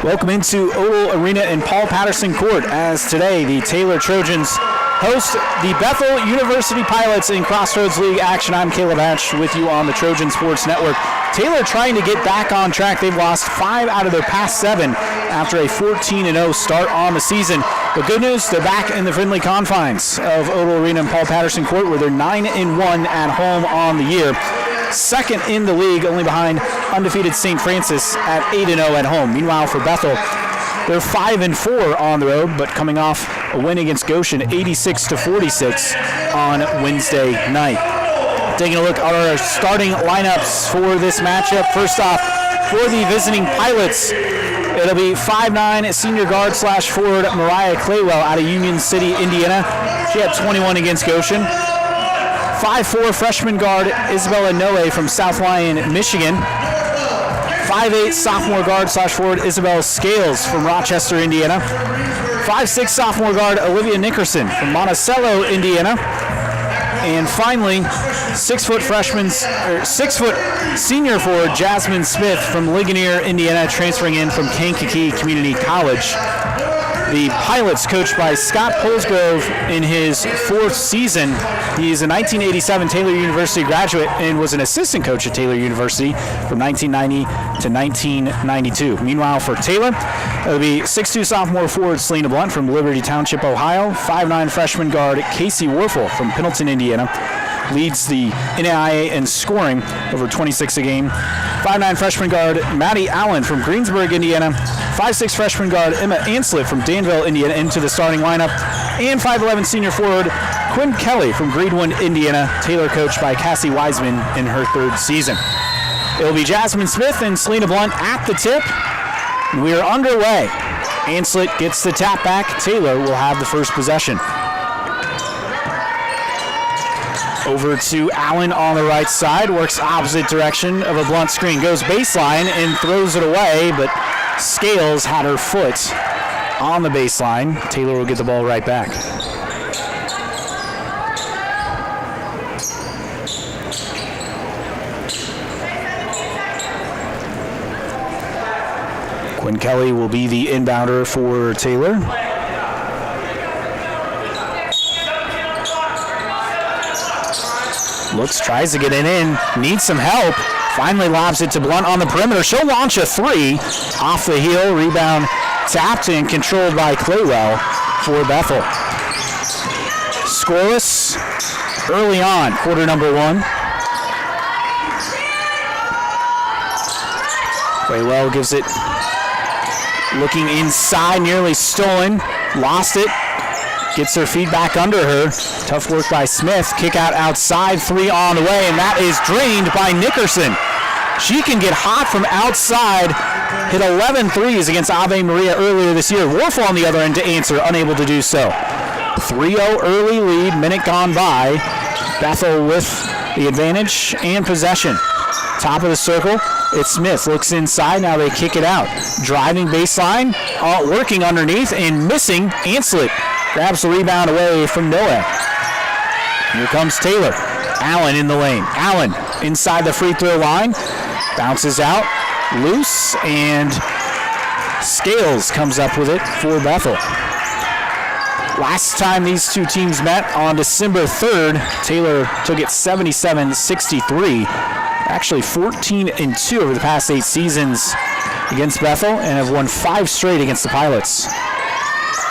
Welcome into Odell Arena in Paul Patterson Court as today the Taylor Trojans host the Bethel University Pilots in Crossroads League action. I'm Caleb Hatch with you on the Trojan Sports Network. Taylor trying to get back on track. They've lost 5 out of their past 7 after a 14-0 start on the season. But good news, they're back in the friendly confines of Odell Arena and Paul Patterson Court where they're 9-1 at home on the year. Second in the league, only behind undefeated St. Francis at 8-0 at home. Meanwhile, for Bethel, they're 5-4 on the road, but coming off a win against Goshen, 86-46 on Wednesday night. Taking a look at our starting lineups for this matchup. First off, for the visiting Pilots, it'll be 5'9" senior guard / forward Mariah Claywell out of Union City, Indiana. She had 21 against Goshen. 5'4" freshman guard Isabella Noe from South Lyon, Michigan. 5'8" sophomore guard / forward Isabel Scales from Rochester, Indiana. 5'6" sophomore guard Olivia Nickerson from Monticello, Indiana. And finally, 6 foot senior forward Jasmine Smith from Ligonier, Indiana, transferring in from Kankakee Community College. The Pilots, coached by Scott Polsgrove in his 4th season. He's a 1987 Taylor University graduate and was an assistant coach at Taylor University from 1990 to 1992. Meanwhile, for Taylor, it'll be 6'2" sophomore forward Selena Blunt from Liberty Township, Ohio. 5'9" freshman guard Casey Warfel from Pendleton, Indiana. Leads the NAIA in scoring, over 26 a game. 5'9" freshman guard Maddie Allen from Greensburg, Indiana. 5'6" freshman guard Emma Anslett from Danville, Indiana, into the starting lineup. And 5'11" senior forward Quinn Kelly from Greenwood, Indiana. Taylor coached by Cassie Wiseman in her 3rd season. It'll be Jasmine Smith and Selena Blunt at the tip. And we are underway. Anslett gets the tap back. Taylor will have the first possession. Over to Allen on the right side, works opposite direction of a Blunt screen, goes baseline and throws it away, but Scales had her foot on the baseline. Taylor will get the ball right back. Quinn Kelly will be the inbounder for Taylor. Looks, tries to get it in, needs some help. Finally lobs it to Blunt on the perimeter. She'll launch a 3 off the heel. Rebound tapped and controlled by Claywell for Bethel. Scoreless early on, quarter number 1. Claywell gives it, looking inside, nearly stolen, lost it. Gets her feet back under her. Tough work by Smith. Kick out outside, 3 on the way, and that is drained by Nickerson. She can get hot from outside. Hit 11 threes against Ave Maria earlier this year. Warfel on the other end to answer, unable to do so. 3-0 early lead, minute gone by. Bethel with the advantage and possession. Top of the circle, it's Smith. Looks inside, now they kick it out. Driving baseline, working underneath and missing. Anslett grabs the rebound away from Noah. Here comes Taylor. Allen in the lane. Allen inside the free throw line. Bounces out. Loose. And Scales comes up with it for Bethel. Last time these two teams met on December 3rd, Taylor took it 77-63. Actually 14-2 over the past 8 seasons against Bethel and have won 5 straight against the Pilots.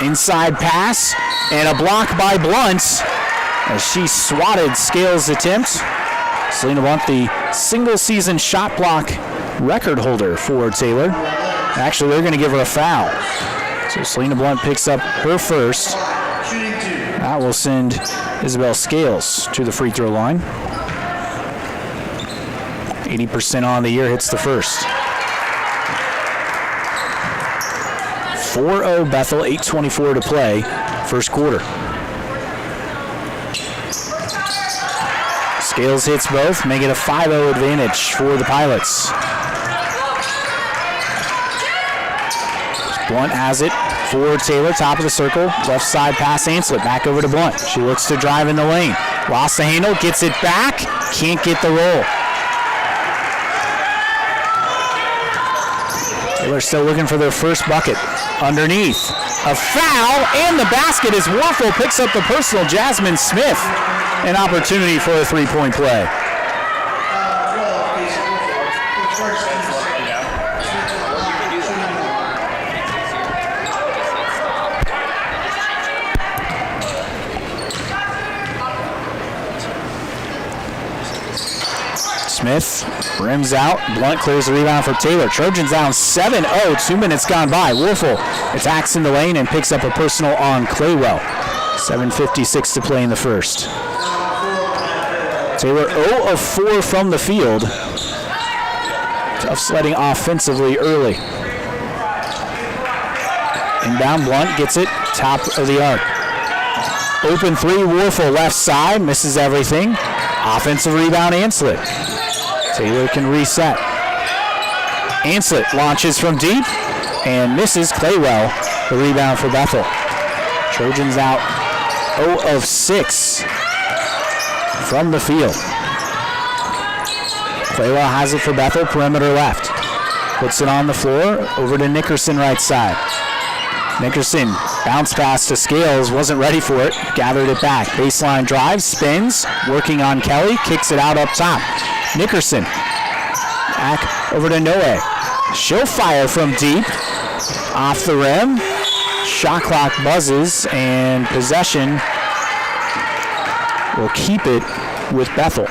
Inside pass, and a block by Blunt as she swatted Scales' attempt. Selena Blunt, the single-season shot block record holder for Taylor. Actually, they're going to give her a foul. So Selena Blunt picks up her first. That will send Isabel Scales to the free throw line. 80% on the year, hits the first. 4-0 Bethel, 8:24 to play, first quarter. Scales hits both, make it a 5-0 advantage for the Pilots. Blunt has it for Taylor, top of the circle, left side pass Anslett, back over to Blunt. She looks to drive in the lane. Lost the handle, gets it back, can't get the roll. Taylor still looking for their first bucket. Underneath. A foul, and the basket as Warfel picks up the personal. Jasmine Smith, an opportunity for a three-point play. Smith rims out. Blunt clears the rebound for Taylor. Trojans down 7-0. 2 minutes gone by. Warfel attacks in the lane and picks up a personal on Claywell. 7:56 to play in the first. Taylor 0 of 4 from the field. Tough sledding offensively early. Inbound, Blunt gets it. Top of the arc. Open three, Warfel left side. Misses everything. Offensive rebound, Anslet. Taylor can reset. Anslet launches from deep and misses. Claywell, the rebound for Bethel. Trojans out 0 of 6 from the field. Claywell has it for Bethel, perimeter left. Puts it on the floor, over to Nickerson right side. Nickerson bounce pass to Scales, wasn't ready for it, gathered it back. Baseline drive, spins, working on Kelly, kicks it out up top. Nickerson back over to Noe. She'll fire from deep, off the rim. Shot clock buzzes, and possession will keep it with Bethel.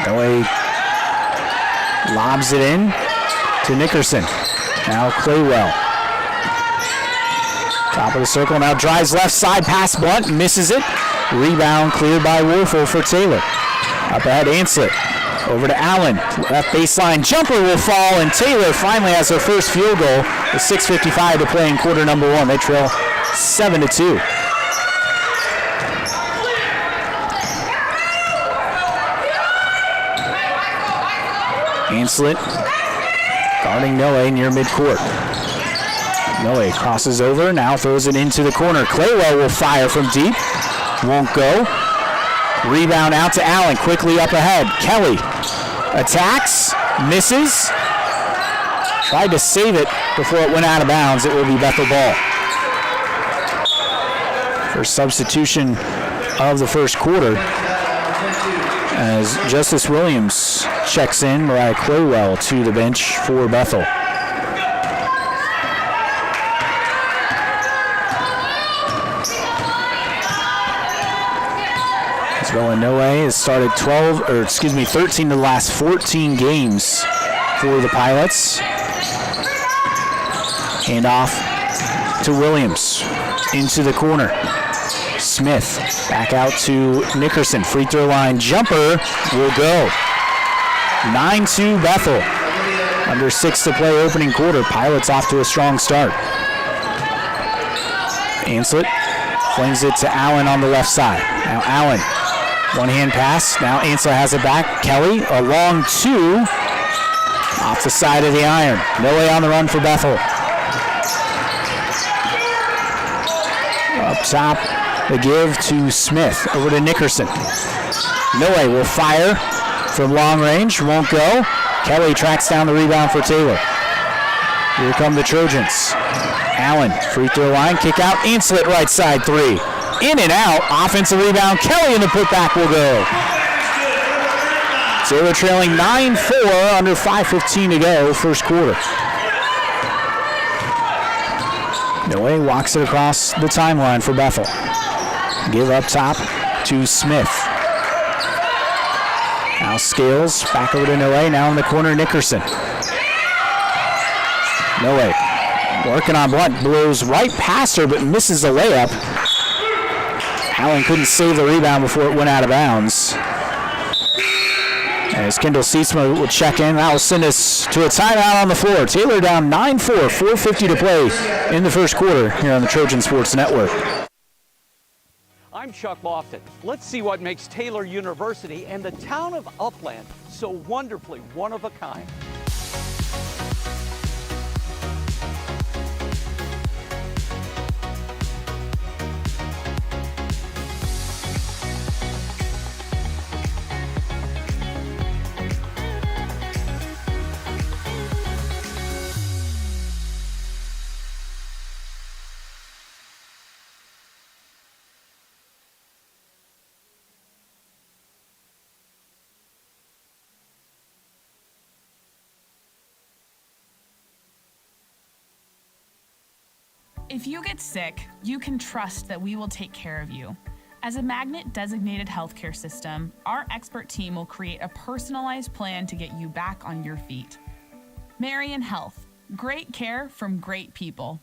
Noe lobs it in to Nickerson. Now Claywell. Top of the circle, now drives left side, pass Blunt, misses it. Rebound cleared by Warfel for Taylor. Up ahead, Anslet. Over to Allen. Left baseline jumper will fall, and Taylor finally has her first field goal with 6:55 to play in quarter number 1. They trail 7-2. Anslet guarding Noe near midcourt. Noe crosses over, now throws it into the corner. Claywell will fire from deep. Won't go. Rebound out to Allen, quickly up ahead. Kelly attacks, misses. Tried to save it before it went out of bounds. It will be Bethel ball. First substitution of the first quarter as Justice Williams checks in. Mariah Claywell to the bench for Bethel. Noe has started 13 of the last 14 games for the Pilots. Hand off to Williams into the corner. Smith back out to Nickerson. Free throw line jumper will go. 9-2 Bethel. Under 6 to play opening quarter. Pilots off to a strong start. Anslet flings it to Allen on the left side. Now Allen. One-hand pass. Now Anslet has it back. Kelly, a long two. Off the side of the iron. Noe on the run for Bethel. Up top, the give to Smith. Over to Nickerson. Noe will fire from long range. Won't go. Kelly tracks down the rebound for Taylor. Here come the Trojans. Allen, free throw line. Kick out. Anslet right side three. In and out, offensive rebound, Kelly, and the putback will go. Taylor trailing 9-4, under 5:15 to go, first quarter. Noe walks it across the timeline for Bethel. Give up top to Smith. Now Scales, back over to Noe, now in the corner, Nickerson. Noe working on Blunt, blows right past her, but misses the layup. Allen couldn't save the rebound before it went out of bounds. As Kendall Seatsma will check in, that will send us to a timeout on the floor. Taylor down 9-4, 4:50 to play in the first quarter here on the Trojan Sports Network. I'm Chuck Lofton. Let's see what makes Taylor University and the town of Upland so wonderfully one of a kind. If you get sick, you can trust that we will take care of you. As a Magnet-designated healthcare system, our expert team will create a personalized plan to get you back on your feet. Marion Health. Great care from great people.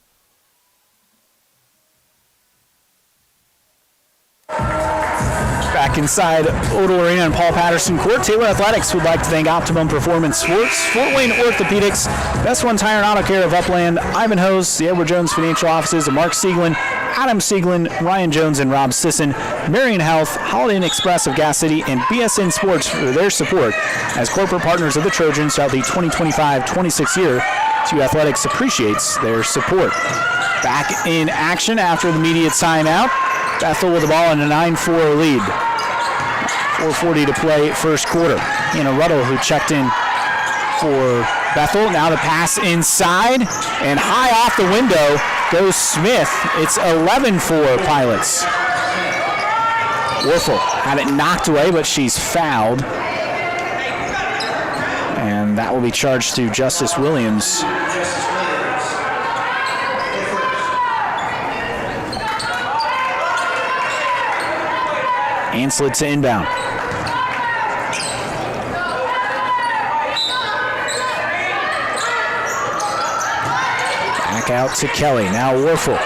Back inside Odell Arena and Paul Patterson Court, Taylor Athletics would like to thank Optimum Performance Sports, Fort Wayne Orthopedics, Best One Tire and Auto Care of Upland, Ivanhoe's, the Edward Jones Financial Offices of Mark Sieglin, Adam Sieglin, Ryan Jones, and Rob Sisson, Marion Health, Holiday Inn Express of Gas City, and BSN Sports for their support as corporate partners of the Trojans throughout the 2025-26 year. TU Athletics appreciates their support. Back in action after the immediate timeout. Bethel with the ball in a 9-4 lead. 4:40 to play first quarter. Hannah Ruddle, who checked in for Bethel. Now the pass inside, and high off the window goes Smith. It's 11-4 Pilots. Werfel had it knocked away, but she's fouled. And that will be charged to Justice Williams. Anslet to inbound. Back out to Kelly. Now Werfel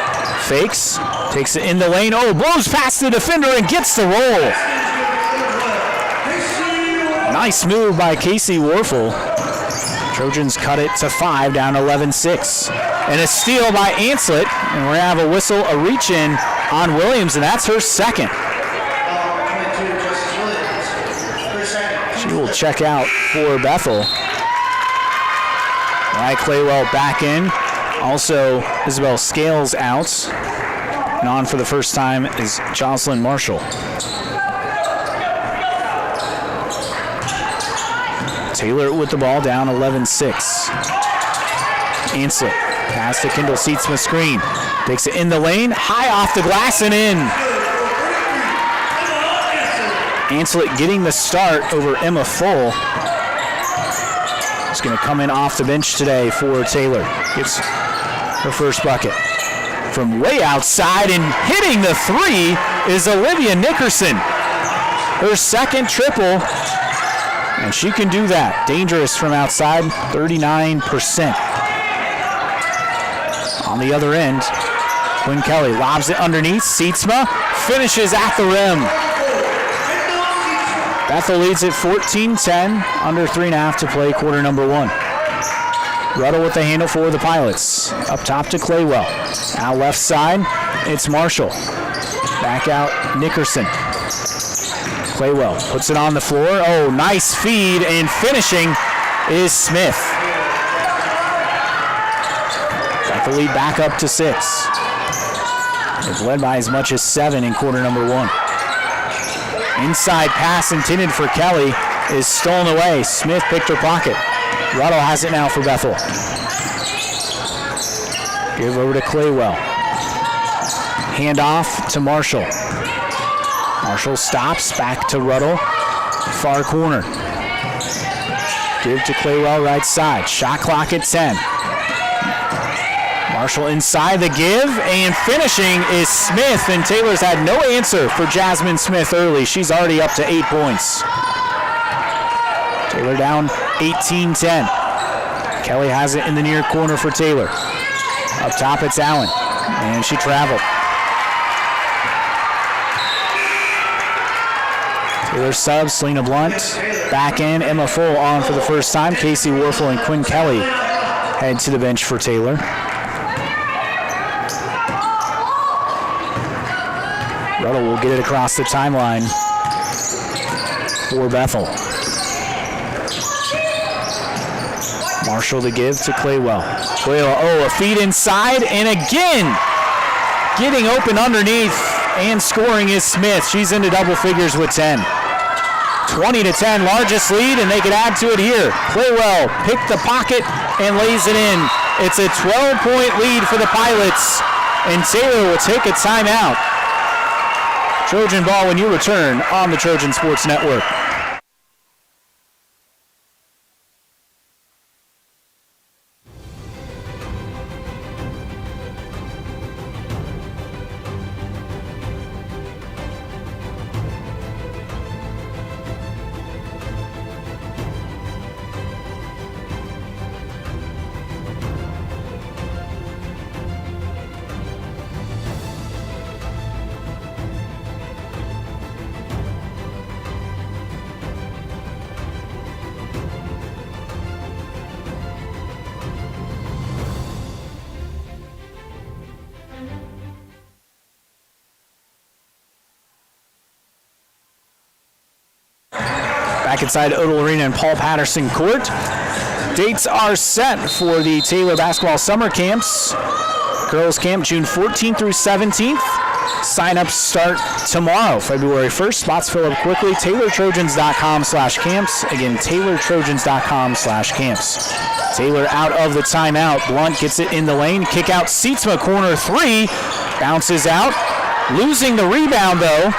fakes, takes it in the lane. Oh, blows past the defender and gets the roll. Nice move by Casey Werfel. Trojans cut it to 5, down 11-6. And a steal by Anslet. And we're going to have a whistle, a reach in on Williams, and that's her second. She will check out for Bethel. Right, Claywell back in. Also, Isabel Scales out. And on for the first time is Jocelyn Marshall. Taylor with the ball, down 11-6. Anslet, pass to Kendall Seatsma, screen. Takes it in the lane, high off the glass and in. Anslet getting the start over Emma Full. She's going to come in off the bench today for Taylor. Gets her first bucket. From way outside and hitting the three is Olivia Nickerson. Her second triple, and she can do that. Dangerous from outside, 39%. On the other end, Quinn Kelly lobs it underneath. Seatsma finishes at the rim. Bethel leads at 14-10, under 3.5 to play quarter number 1. Ruddle with the handle for the Pilots. Up top to Claywell. Now left side, it's Marshall. Back out Nickerson. Claywell puts it on the floor. Oh, nice feed, and finishing is Smith. Got the lead back up to 6. They've led by as much as 7 in quarter number 1. Inside pass intended for Kelly is stolen away. Smith picked her pocket. Ruddle has it now for Bethel. Give over to Claywell. Hand off to Marshall. Marshall stops, back to Ruddle. Far corner. Give to Claywell right side. Shot clock at 10. Marshall inside the give, and finishing is Smith, and Taylor's had no answer for Jasmine Smith early. She's already up to 8 points. Taylor down 18-10. Kelly has it in the near corner for Taylor. Up top it's Allen, and she traveled. Taylor subs, Selena Blunt back in, Emma Full on for the first time. Casey Werfel and Quinn Kelly head to the bench for Taylor. Ruddle will get it across the timeline for Bethel. Marshall to give to Claywell. Claywell, oh, a feed inside, and again, getting open underneath and scoring is Smith. She's into double figures with 10. 20-10, largest lead, and they could add to it here. Claywell picked the pocket and lays it in. It's a 12-point lead for the Pilots, and Taylor will take a timeout. Trojan ball when you return on the Trojan Sports Network. Back inside Odell Arena and Paul Patterson Court. Dates are set for the Taylor basketball summer camps. Girls camp June 14th through 17th. Sign-ups start tomorrow, February 1st. Spots fill up quickly. TaylorTrojans.com/camps. Again, TaylorTrojans.com/camps. Taylor out of the timeout. Blunt gets it in the lane. Kick out Seatsma, corner three. Bounces out. Losing the rebound, though,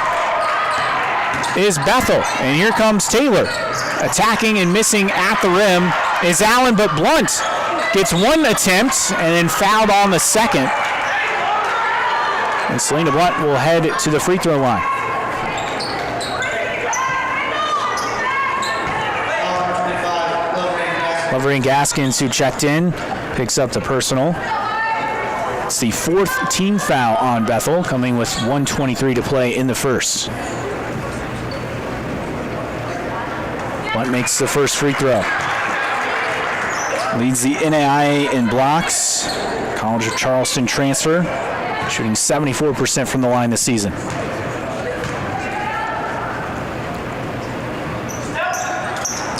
is Bethel. And here comes Taylor. Attacking and missing at the rim is Allen, but Blunt gets one attempt and then fouled on the second. And Selena Blunt will head to the free throw line. Lovering Gaskins, who checked in, picks up the personal. It's the fourth team foul on Bethel, coming with 1:23 to play in the first. Blunt makes the first free throw. Leads the NAIA in blocks. College of Charleston transfer, shooting 74% from the line this season.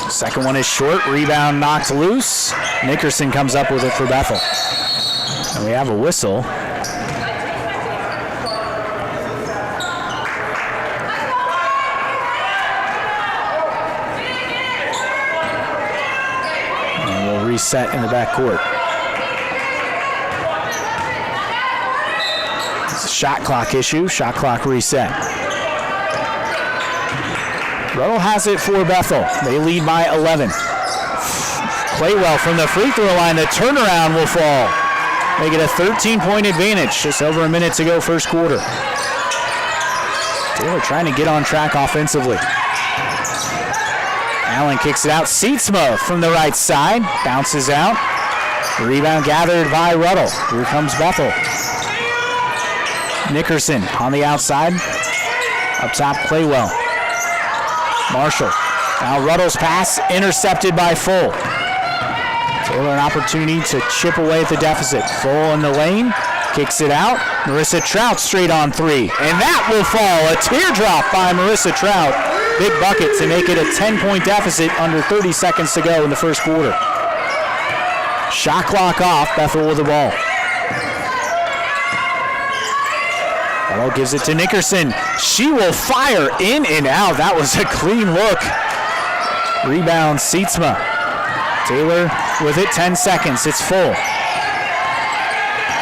Second one is short. Rebound knocked loose. Nickerson comes up with it for Bethel. And we have a whistle. And we'll reset in the backcourt. It's a shot clock issue. Shot clock reset. Ruddle has it for Bethel. They lead by 11. Claywell from the free throw line. The turnaround will fall. They get a 13-point advantage. Just over a minute to go, first quarter. Taylor trying to get on track offensively. Allen kicks it out. Seatsma from the right side. Bounces out. Rebound gathered by Ruddle. Here comes Bethel. Nickerson on the outside. Up top, Claywell. Marshall. Now Ruddle's pass intercepted by Full. Taylor an opportunity to chip away at the deficit. Full in the lane. Kicks it out. Marissa Trout straight on three. And that will fall. A teardrop by Marissa Trout. Big bucket to make it a 10-point deficit under 30 seconds to go in the first quarter. Shot clock off. Bethel with the ball. Bethel gives it to Nickerson. She will fire in and out. That was a clean look. Rebound, Seatsma. Taylor with it, 10 seconds. It's Full.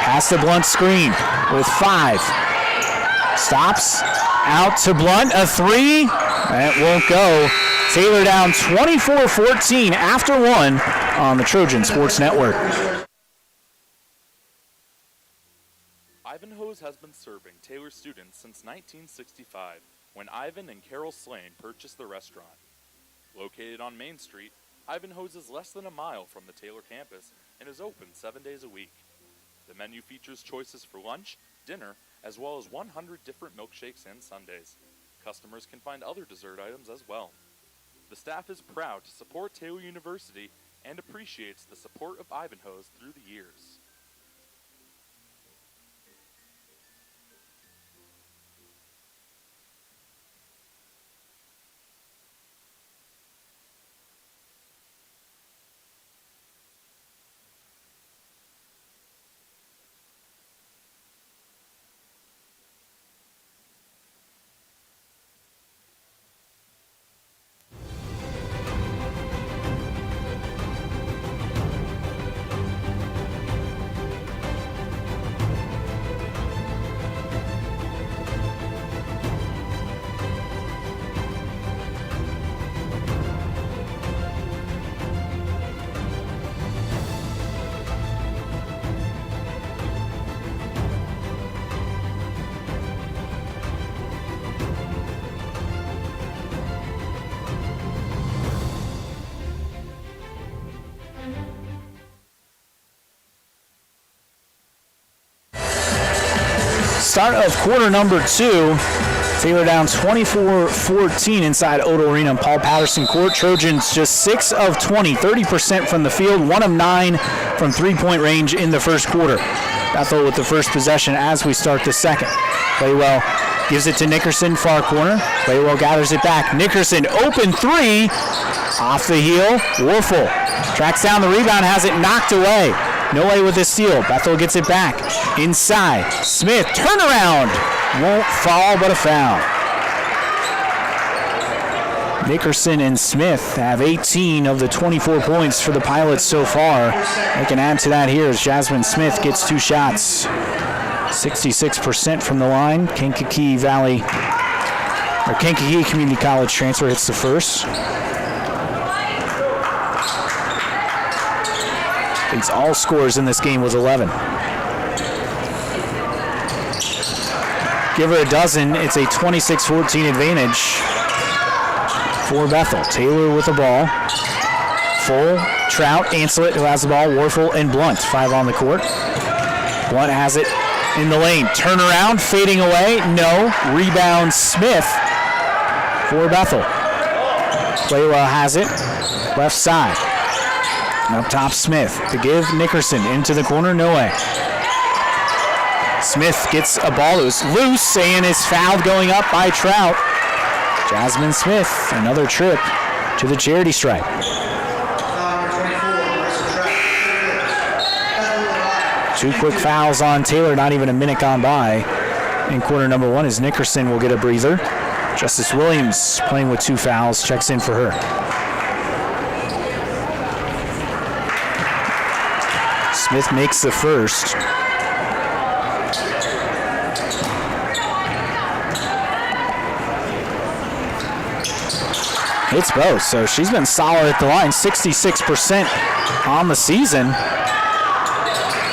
Pass the Blunt screen with 5. Stops. Out to Blunt. A 3. That won't go. Taylor down 24-14 after 1 on the Trojan Sports Network. Ivanhoe's has been serving Taylor students since 1965, when Ivan and Carol Slane purchased the restaurant. Located on Main Street, Ivanhoe's is less than a mile from the Taylor campus and is open 7 days a week. The menu features choices for lunch, dinner, as well as 100 different milkshakes and sundaes. Customers can find other dessert items as well. The staff is proud to support Taylor University and appreciates the support of Ivanhoe's through the years. Start of quarter number 2. Taylor down 24-14 inside Odell Arena and Paul Patterson Court. Trojans just 6 of 20, 30% from the field, 1 of 9 from three-point range in the first quarter. Bethel with the first possession as we start the second. Claywell Gives it to Nickerson, far corner. Claywell gathers it back. Nickerson, open three. Off the heel, Warfel tracks down the rebound, has it knocked away. No way with the steal. Bethel gets it back. Inside, Smith, turnaround. Won't fall, but a foul. Nickerson and Smith have 18 of the 24 points for the Pilots so far. They can add to that here as Jasmine Smith gets 2 shots. 66% from the line. Kankakee Community College transfer hits the first. Leads all scores in this game with 11. Give her a dozen. It's a 26-14 advantage for Bethel. Taylor with the ball. Full, Trout, Anslet, who has the ball, Warfel, and Blunt. 5 on the court. Blunt has it in the lane. Turnaround, fading away. No. Rebound, Smith for Bethel. Claywell has it. Left side. Up top, Smith to give Nickerson into the corner. No way. Smith gets a ball that was loose and is fouled going up by Trout. Jasmine Smith, another trip to the charity stripe. Two quick fouls on Taylor, not even a minute gone by. In quarter number 1 as Nickerson will get a breather. Justice Williams playing with 2 fouls, checks in for her. Smith makes the first. Hits both, so she's been solid at the line, 66% on the season.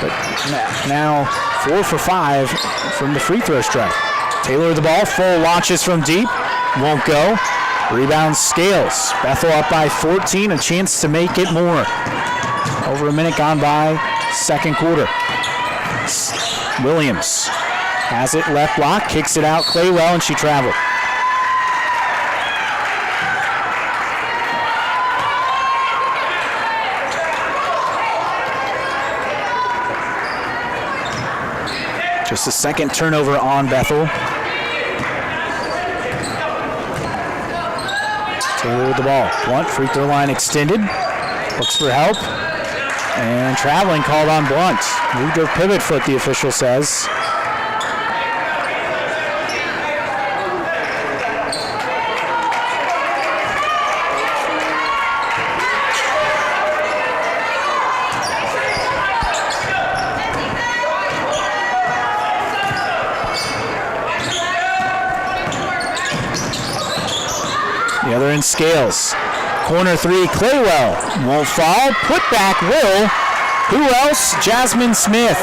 But now 4 for 5 from the free throw strike. Taylor with the ball, full launches from deep, won't go. Rebound Scales. Bethel up by 14, a chance to make it more. Over a minute gone by, second quarter. Williams has it left block, kicks it out Claywell, and she traveled. Just a second turnover on Bethel. Taylor with the ball. Blunt, free throw line extended. Looks for help. And traveling called on Blunt. Moved her pivot foot, the official says. The other in Scales. Corner 3, Claywell. Won't fall. Put back will. Who else? Jasmine Smith.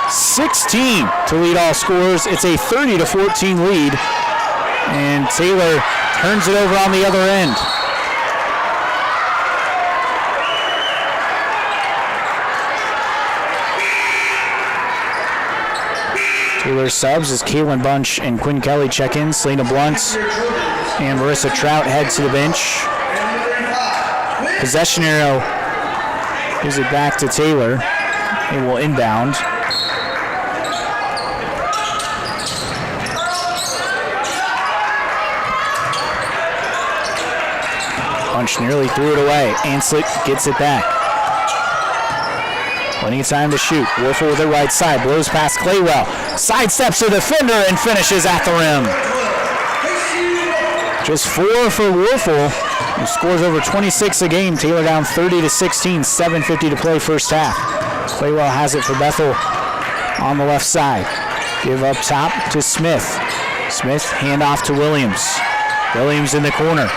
16 to lead all scorers. It's a 30-14 lead. And Taylor turns it over on the other end. Taylor subs as Kaylin Bunch and Quinn Kelly check in. Selena Blunt and Marissa Trout head to the bench. Possession arrow gives it back to Taylor. It will inbound. Bunch nearly threw it away. Anslet gets it back. Plenty of time to shoot. Warfel with the right side. Blows past Claywell. Sidesteps the defender and finishes at the rim. Just 4 for Warfel, who scores over 26 a game. Taylor down 30-16, 7:50 to play first half. Claywell has it for Bethel on the left side. Give up top to Smith. Smith, hand off to Williams. Williams in the corner.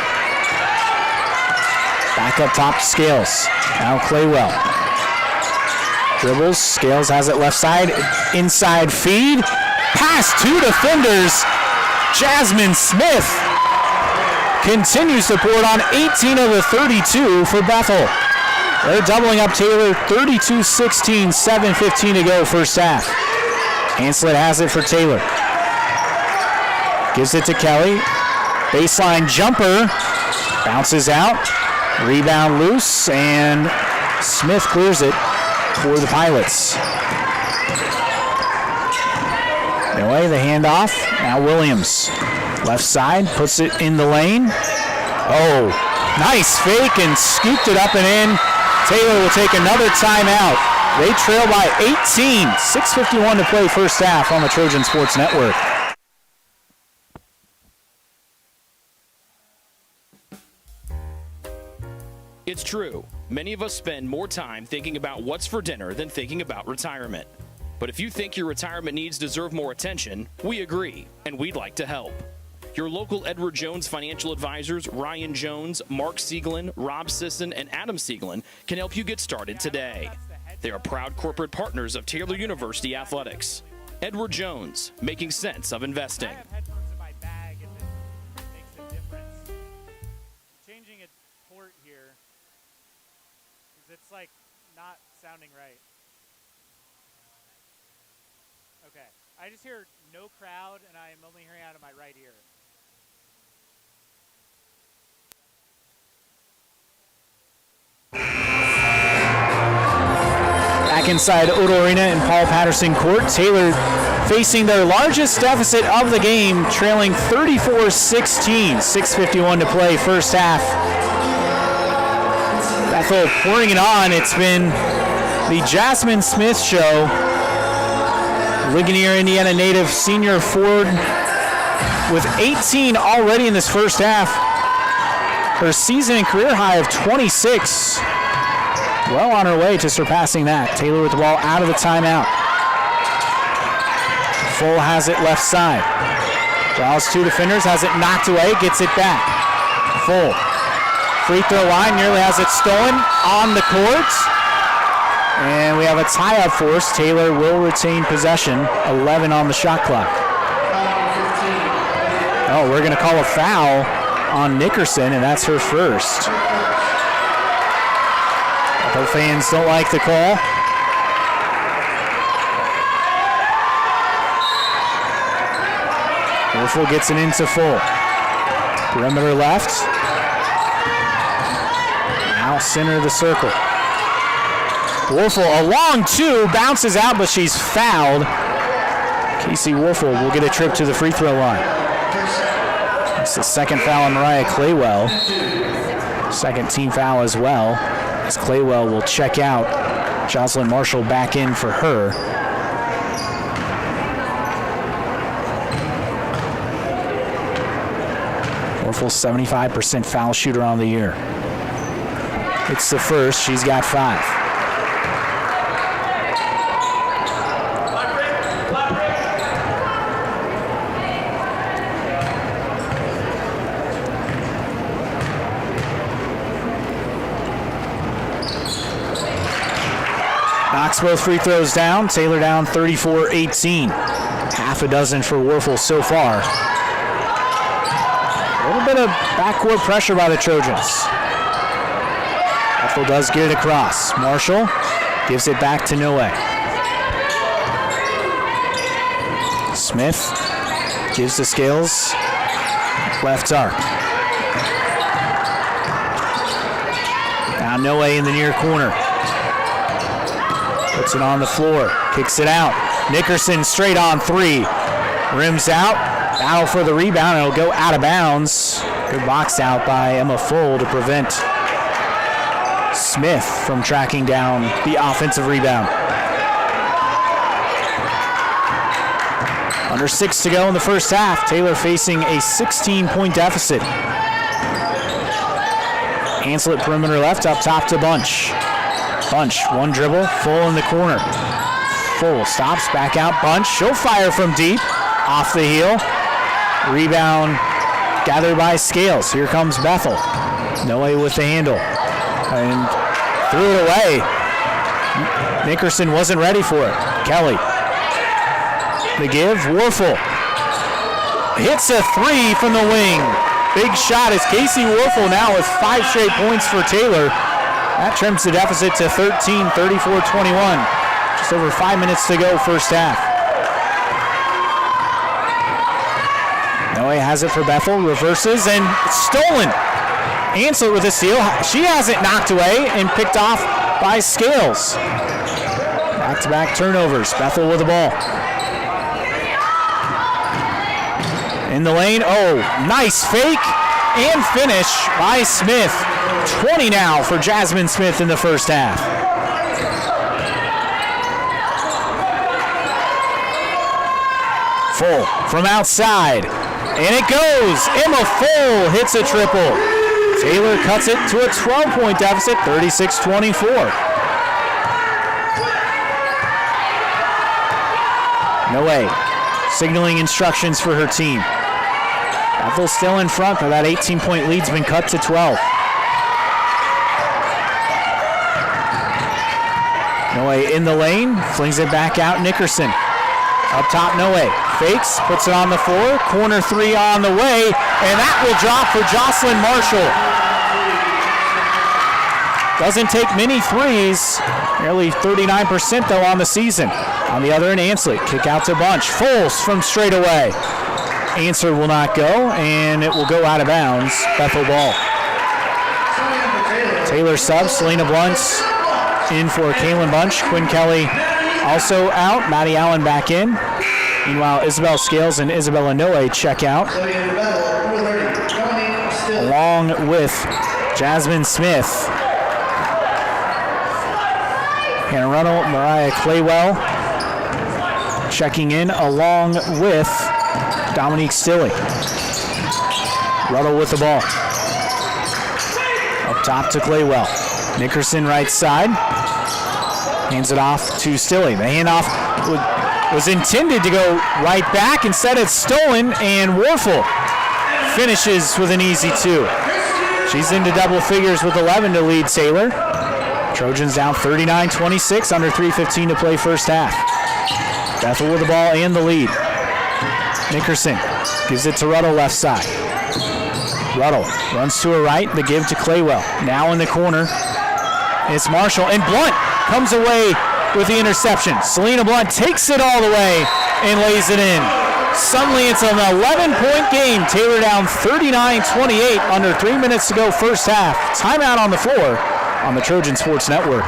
Back up top to Scales. Now Claywell. Dribbles, Scales has it left side. Inside feed. Pass 2 defenders. Jasmine Smith continues to pour it on 18 of the 32 for Bethel. They're doubling up Taylor, 32-16, 7:15 to go first half. Anslet has it for Taylor. Gives it to Kelly. Baseline jumper. Bounces out. Rebound loose, and Smith clears it for the Pilots. Away the handoff. Now Williams. Left side, puts it in the lane. Oh, nice fake and scooped it up and in. Taylor will take another timeout. They trail by 18. 6:51 to play first half on the Trojan Sports Network. It's true. Many of us spend more time thinking about what's for dinner than thinking about retirement. But if you think your retirement needs deserve more attention, we agree, and we'd like to help. Your local Edward Jones financial advisors, Ryan Jones, Mark Sieglin, Rob Sisson, and Adam Sieglin, can help you get started today. They are proud corporate partners of Taylor University Athletics. Edward Jones, making sense of investing. I have headphones in my bag and it makes a difference. Changing a port here, because it's like not sounding right. Okay, I just hear no crowd and I am only hearing out of my right ear. Back inside Odo Arena in Paul Patterson Court. Taylor facing their largest deficit of the game, trailing 34-16. 6:51 to play first half. Bethel pouring it on. It's been the Jasmine Smith show. Ligonier, Indiana native senior forward with 18 already in this first half. Her season and career high of 26. Well on her way to surpassing that. Taylor with the ball out of the timeout. Full has it left side. Draws two defenders, has it knocked away, gets it back. Full. Free throw line, nearly has it stolen on the court. And we have a tie-up force. Taylor will retain possession. 11 on the shot clock. Oh, we're going to call a foul on Nickerson, and that's her first. Both fans don't like the call. Wolfel gets it into full. Perimeter left. Now center of the circle. Wolfel, a long two, bounces out, but she's fouled. Casey Wolfel will get a trip to the free throw line. It's the second foul on Mariah Claywell. Second team foul as well. As Claywell will check out. Jocelyn Marshall back in for her. Orfel, 75% foul shooter on the year. It's the first. She's got 5. Knocks both free throws down. Taylor down 34-18. Half a dozen for Warfel so far. A little bit of backcourt pressure by the Trojans. Bethel does get it across. Marshall gives it back to Noe. Smith gives the Scales. Left arc. Now Noe in the near corner. Puts it on the floor, kicks it out. Nickerson straight on 3. Rims out, battle for the rebound, and it'll go out of bounds. Good box out by Emma Full to prevent Smith from tracking down the offensive rebound. Under 6 to go in the first half. Taylor facing a 16-point deficit. Hansel at perimeter left, up top to Bunch. Bunch, one dribble, Full in the corner. Full stops, back out, Bunch. She'll fire from deep, off the heel. Rebound gathered by Scales. Here comes Bethel. Noe with the handle. And threw it away. Nickerson wasn't ready for it. Kelly. The give, Warfel. Hits a 3 from the wing. Big shot as Casey Warfel now with 5 straight points for Taylor. That trims the deficit to 13, 34-21. Just over 5 minutes to go first half. Noe has it for Bethel, reverses, and it's stolen. Ansel with a steal. She has it knocked away and picked off by Scales. Back-to-back turnovers. Bethel with the ball. In the lane, oh, nice fake and finish by Smith. 20 now for Jasmine Smith in the first half. Full from outside, and it goes. Emma Full hits a triple. Taylor cuts it to a 12-point deficit, 36-24. No way. Signaling instructions for her team. Bethel still in front, but that 18-point lead's been cut to 12. No way in the lane, flings it back out, Nickerson. Up top, no way. Fakes, puts it on the floor, corner three on the way, and that will drop for Jocelyn Marshall. Doesn't take many threes, nearly 39% though on the season. On the other end, Anslet, kick out to Bunch. Foles from straight away. Answer will not go, and it will go out of bounds. Bethel ball. Taylor sub, Selena Blunt in for Kaylin Bunch. Quinn Kelly also out. Maddie Allen back in. Meanwhile, Isabel Scales and Isabella Noe check out. Along with Jasmine Smith. Hannah Runnell, Mariah Claywell checking in along with Dominique Stilley. Ruddle with the ball. Up top to Claywell. Nickerson right side. Hands it off to Stilley. The handoff was intended to go right back. Instead it's stolen, and Warfel finishes with an easy two. She's into double figures with 11 to lead Taylor. Trojans down 39-26, under 3:15 to play first half. Bethel with the ball and the lead. Nickerson gives it to Ruddle left side. Ruddle runs to her right, the give to Claywell. Now in the corner, it's Marshall, and Blunt comes away with the interception. Selena Blunt takes it all the way and lays it in. Suddenly it's an 11-point game. Taylor down 39-28, under 3 minutes to go first half. Timeout on the floor on the Trojan Sports Network.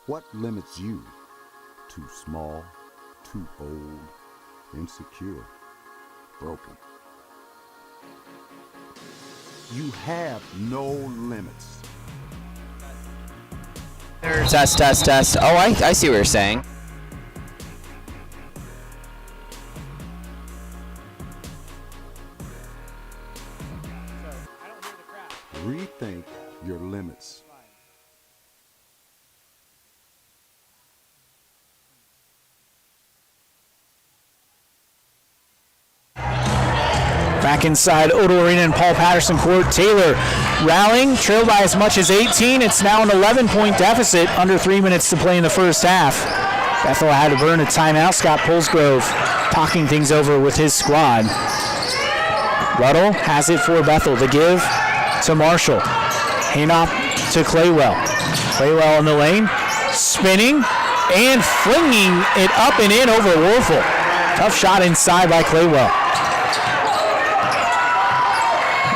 What limits you? Too small, too old, insecure, broken. You have no limits. Test, test, test. Oh, I see what you're saying. Rethink your limits. Back inside Odell Arena and Paul Patterson Court. Taylor rallying, trailed by as much as 18. It's now an 11-point deficit, under 3 minutes to play in the first half. Bethel had to burn a timeout. Scott Pulsgrove talking things over with his squad. Ruddle has it for Bethel. The give to Marshall. Handoff to Claywell. Claywell in the lane, spinning and flinging it up and in over Warfel. Tough shot inside by Claywell.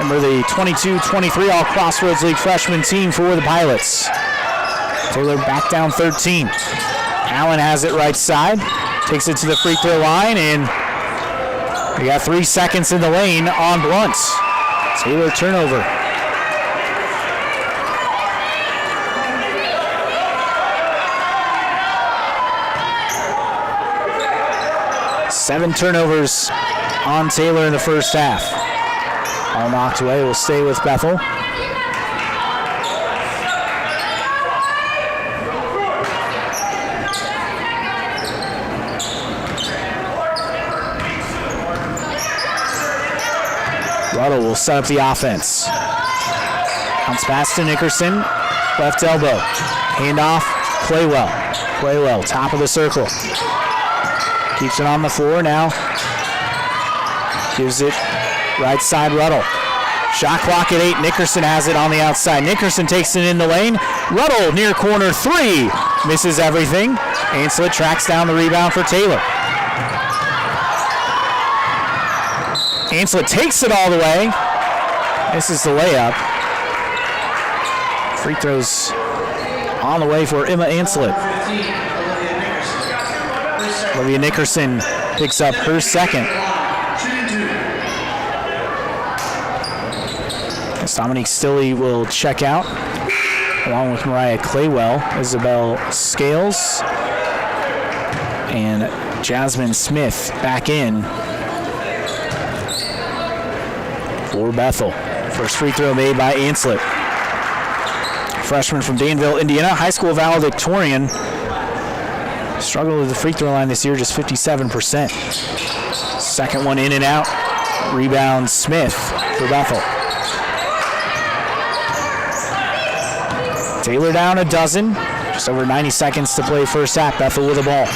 Remember the 22-23 All Crossroads League freshman team for the Pilots. Taylor back down 13. Allen has it right side. Takes it to the free throw line, and we got 3 seconds in the lane on Blunt. Taylor turnover. Seven turnovers on Taylor in the first half. All knocked away, will stay with Bethel. Ruddle will set up the offense. Bounce pass to Nickerson, left elbow. Handoff, Claywell. Claywell, top of the circle. Keeps it on the floor now. Gives it right side, Ruddle. Shot clock at 8. Nickerson has it on the outside. Nickerson takes it in the lane. Ruddle near corner 3. Misses everything. Anslet tracks down the rebound for Taylor. Anslet takes it all the way. Misses the layup. Free throws on the way for Emma Anslet. Olivia Nickerson picks up her second. Dominique Stilley will check out, along with Mariah Claywell, Isabel Scales, and Jasmine Smith back in for Bethel. First free throw made by Anslet. Freshman from Danville, Indiana, high school valedictorian. Struggled with the free throw line this year, just 57%. Second one in and out. Rebound Smith for Bethel. Taylor down a dozen. Just over 90 seconds to play first half. Bethel with the ball.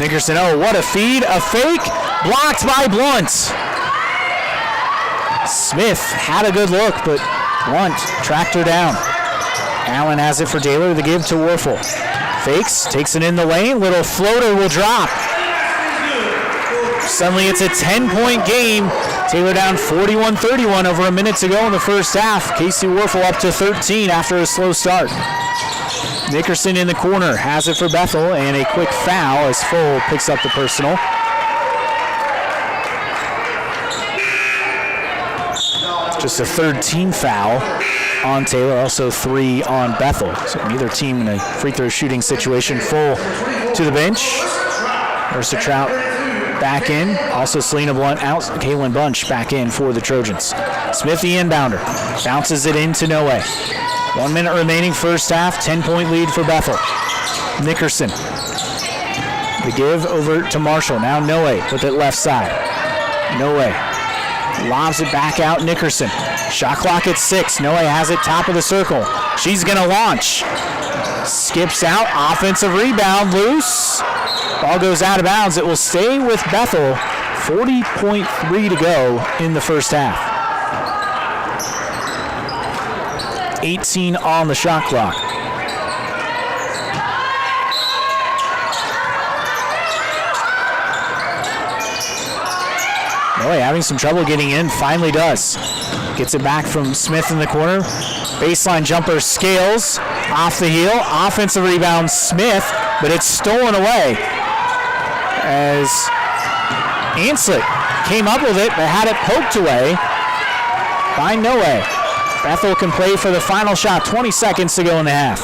Nickerson, oh, what a feed. A fake. Blocked by Blunt. Smith had a good look, but Blunt tracked her down. Allen has it for Taylor. The give to Warfel. Fakes. Takes it in the lane. Little floater will drop. Suddenly it's a 10-point game. Taylor down 41-31 over a minute to go in the first half. Casey Warfel up to 13 after a slow start. Nickerson in the corner has it for Bethel, and a quick foul as Full picks up the personal. Just a third team foul on Taylor, also 3 on Bethel. So neither team in a free throw shooting situation. Full to the bench. Ursa Trout back in. Also Selena Blunt out. Kaylin Bunch back in for the Trojans. Smith the inbounder. Bounces it into Noe. 1 minute remaining first half. 10-point lead for Bethel. Nickerson. The give over to Marshall. Now Noe with it left side. Noe lobs it back out. Nickerson. Shot clock at 6. Noe has it top of the circle. She's going to launch. Skips out. Offensive rebound. Loose. Ball goes out of bounds. It will stay with Bethel. 40.3 to go in the first half. 18 on the shot clock. Noe having some trouble getting in. Finally does. Gets it back from Smith in the corner. Baseline jumper Scales. Off the heel. Offensive rebound Smith, but it's stolen away as Anslet came up with it, but had it poked away by Noe. Bethel can play for the final shot. 20 seconds to go in the half.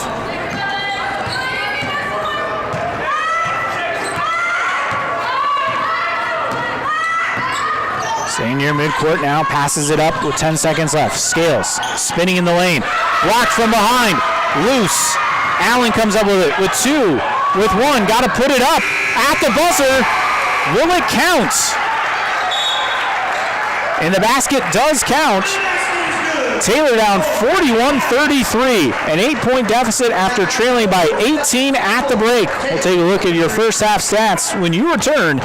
Staying near midcourt now, passes it up with 10 seconds left. Scales spinning in the lane. Blocked from behind. Loose. Allen comes up with it with 2, with 1. Got to put it up at the buzzer. Will it count? And the basket does count. Taylor down 41-33. An 8-point deficit after trailing by 18 at the break. We'll take a look at your first half stats when you return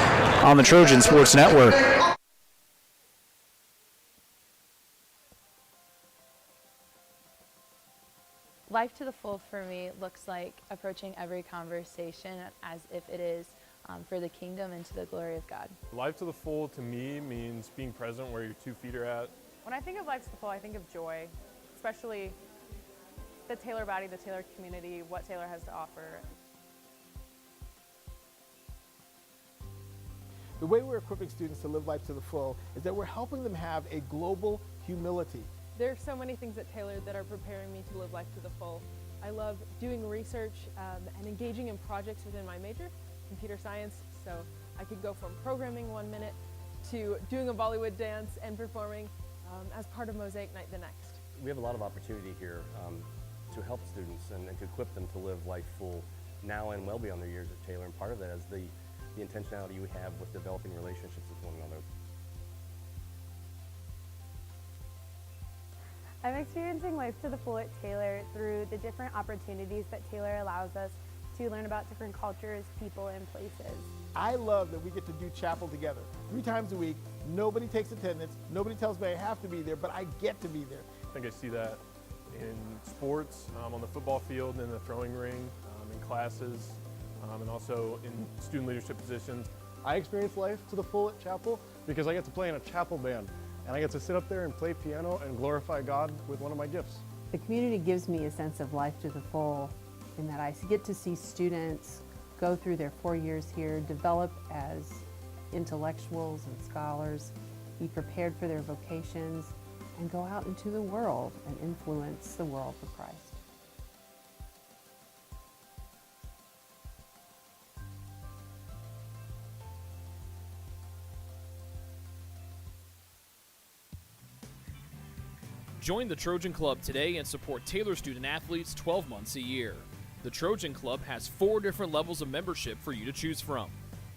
on the Trojan Sports Network. Life to the full for me looks like approaching every conversation as if it is for the kingdom and to the glory of God. Life to the full to me means being present where your 2 feet are at. When I think of life to the full, I think of joy, especially the Taylor body, the Taylor community, what Taylor has to offer. The way we're equipping students to live life to the full is that we're helping them have a global humility. There are so many things at Taylor that are preparing me to live life to the full. I love doing research and engaging in projects within my major, computer science, so I could go from programming 1 minute to doing a Bollywood dance and performing as part of Mosaic Night the next. We have a lot of opportunity here to help students and to equip them to live life full now and well beyond their years at Taylor, and part of that is the intentionality we have with developing relationships with one another. I'm experiencing life to the full at Taylor through the different opportunities that Taylor allows us to learn about different cultures, people, and places. I love that we get to do chapel together 3 times a week. Nobody takes attendance. Nobody tells me I have to be there, but I get to be there. I think I see that in sports, on the football field, in the throwing ring, in classes, and also in student leadership positions. I experience life to the full at chapel because I get to play in a chapel band. And I get to sit up there and play piano and glorify God with one of my gifts. The community gives me a sense of life to the full in that I get to see students go through their 4 years here, develop as intellectuals and scholars, be prepared for their vocations, and go out into the world and influence the world for Christ. Join the Trojan Club today and support Taylor student athletes 12 months a year. The Trojan Club has 4 different levels of membership for you to choose from.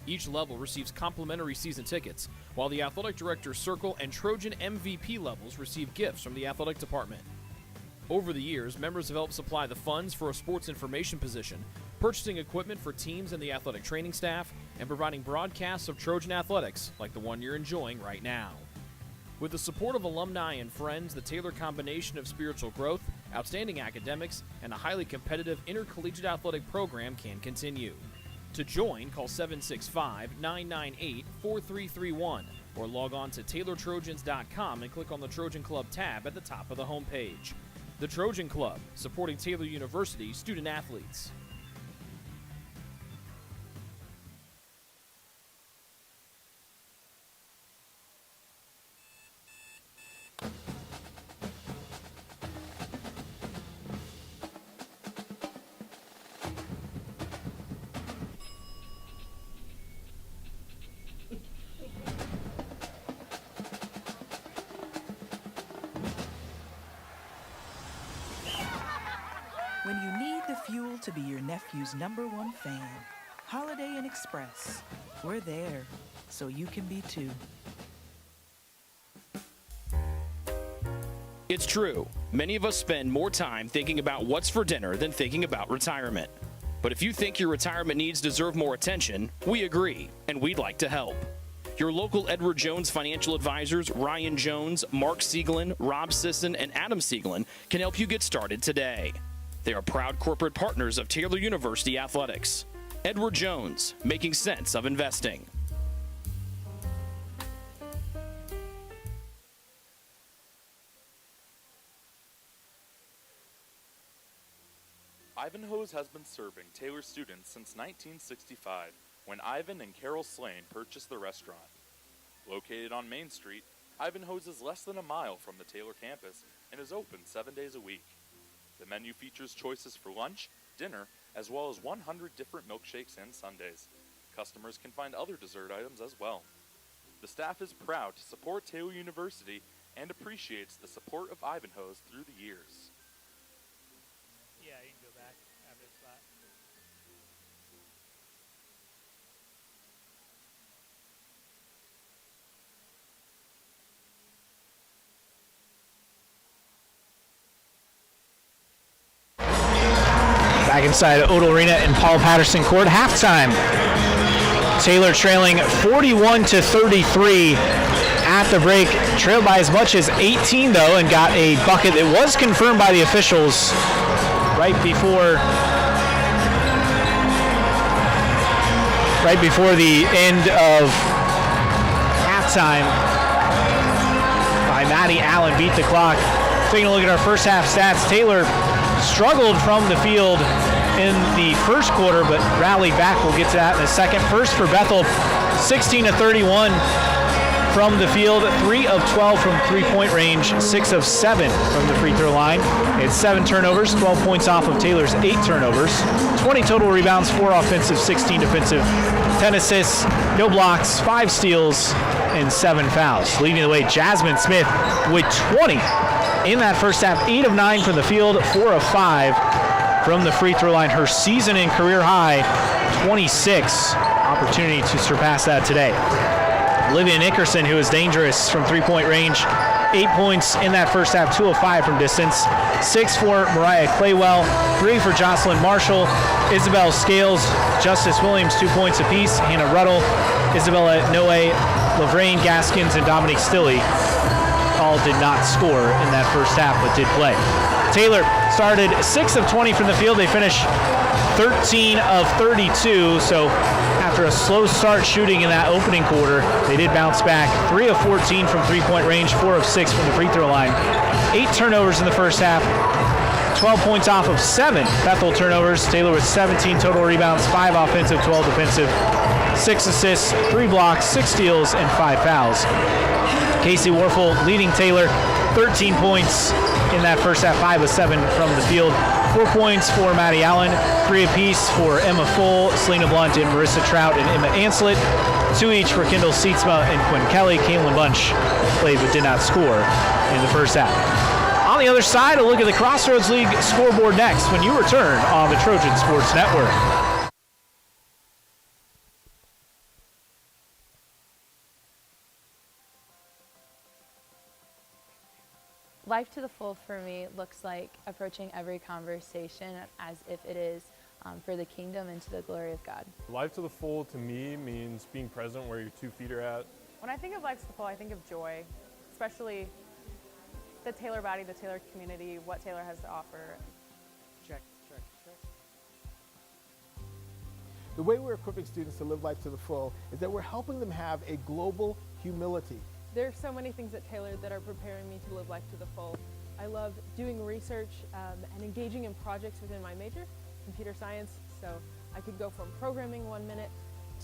Each level receives complimentary season tickets, while the Athletic Director's Circle and Trojan MVP levels receive gifts from the athletic department. Over the years, members have helped supply the funds for a sports information position, purchasing equipment for teams and the athletic training staff, and providing broadcasts of Trojan athletics like the one you're enjoying right now. With the support of alumni and friends, the Taylor combination of spiritual growth, outstanding academics, and a highly competitive intercollegiate athletic program can continue. To join, call 765-998-4331 or log on to TaylorTrojans.com and click on the Trojan Club tab at the top of the homepage. The Trojan Club, supporting Taylor University student athletes. When you need the fuel to be your nephew's #1 fan, Holiday Inn Express, we're there, so you can be too. It's true. Many of us spend more time thinking about what's for dinner than thinking about retirement. But if you think your retirement needs deserve more attention, we agree, and we'd like to help. Your local Edward Jones financial advisors, Ryan Jones, Mark Siegelin, Rob Sisson, and Adam Siegelin, can help you get started today. They are proud corporate partners of Taylor University Athletics. Edward Jones, making sense of investing. Ivanhoe's has been serving Taylor students since 1965, when Ivan and Carol Slane purchased the restaurant. Located on Main Street, Ivanhoe's is less than a mile from the Taylor campus and is open 7 days a week. The menu features choices for lunch, dinner, as well as 100 different milkshakes and sundaes. Customers can find other dessert items as well. The staff is proud to support Taylor University and appreciates the support of Ivanhoe's through the years. Yeah, you can go back after the spot. Back inside Odell Arena in Paul Patterson Court, halftime. Taylor trailing 41-33 at the break. Trailed by as much as 18 though, and got a bucket that was confirmed by the officials right before the end of halftime by Maddie Allen. Beat the clock. Taking a look at our first half stats, Taylor struggled from the field in the first quarter, but rallied back. We'll get to that in a second. First for Bethel, 16-31 from the field, 3 of 12 from three-point range, 6 of 7 from the free throw line. It's 7 turnovers, 12 points off of Taylor's 8 turnovers, 20 total rebounds, 4 offensive, 16 defensive, 10 assists, no blocks, 5 steals, and 7 fouls. Leading the way, Jasmine Smith with 20 in that first half, 8 of 9 from the field, 4 of 5 from the free throw line. Her season and career high, 26. Opportunity to surpass that today. Olivia Nickerson, who is dangerous from three-point range, 8 points in that first half, 2 of 5 from distance. 6 for Mariah Claywell, 3 for Jocelyn Marshall, Isabel Scales, Justice Williams, 2 points apiece. Hannah Ruddle, Isabella Noe, Lavraine Gaskins, and Dominique Stilley all did not score in that first half, but did play. Taylor started 6 of 20 from the field. They finished 13 of 32, so after a slow start shooting in that opening quarter, they did bounce back. 3 of 14 from three-point range, 4 of 6 from the free throw line. 8 turnovers in the first half, 12 points off of 7 Bethel turnovers. Taylor with 17 total rebounds, 5 offensive, 12 defensive, 6 assists, 3 blocks, 6 steals, and 5 fouls. Casey Warfel leading Taylor, 13 points in that first half, 5 of 7 from the field. 4 points for Maddie Allen, 3 apiece for Emma Full, Selena Blunt, and Marissa Trout, and Emma Anslet. 2 each for Kendall Seatsma and Quinn Kelly. Caitlin Bunch played but did not score in the first half. On the other side, a look at the Crossroads League scoreboard next when you return on the Trojan Sports Network. Life to the full for me looks like approaching every conversation as if it is for the kingdom and to the glory of God. Life to the full to me means being present where your 2 feet are at. When I think of life to the full, I think of joy, especially the Taylor body, the Taylor community, what Taylor has to offer. Check. The way we're equipping students to live life to the full is that we're helping them have a global humility. There are so many things at Taylor that are preparing me to live life to the full. I love doing research and engaging in projects within my major, computer science, so I could go from programming 1 minute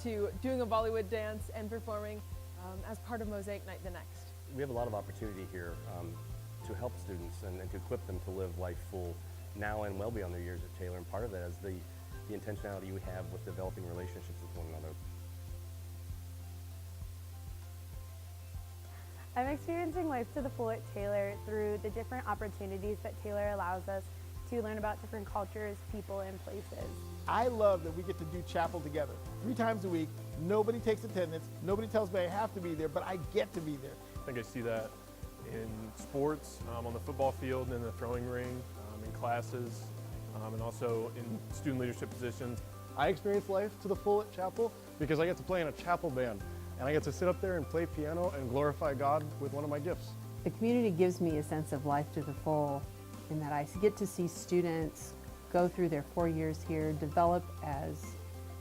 to doing a Bollywood dance and performing as part of Mosaic Night the next. We have a lot of opportunity here to help students and to equip them to live life full now and well beyond their years at Taylor, and part of that is the intentionality we have with developing relationships with one another. I'm experiencing life to the full at Taylor through the different opportunities that Taylor allows us to learn about different cultures, people, and places. I love that we get to do chapel together 3 times a week. Nobody takes attendance. Nobody tells me I have to be there, but I get to be there. I think I see that in sports, on the football field, in the throwing ring, in classes, and also in student leadership positions. I experience life to the full at chapel because I get to play in a chapel band, and I get to sit up there and play piano and glorify God with one of my gifts. The community gives me a sense of life to the full in that I get to see students go through their 4 years here, develop as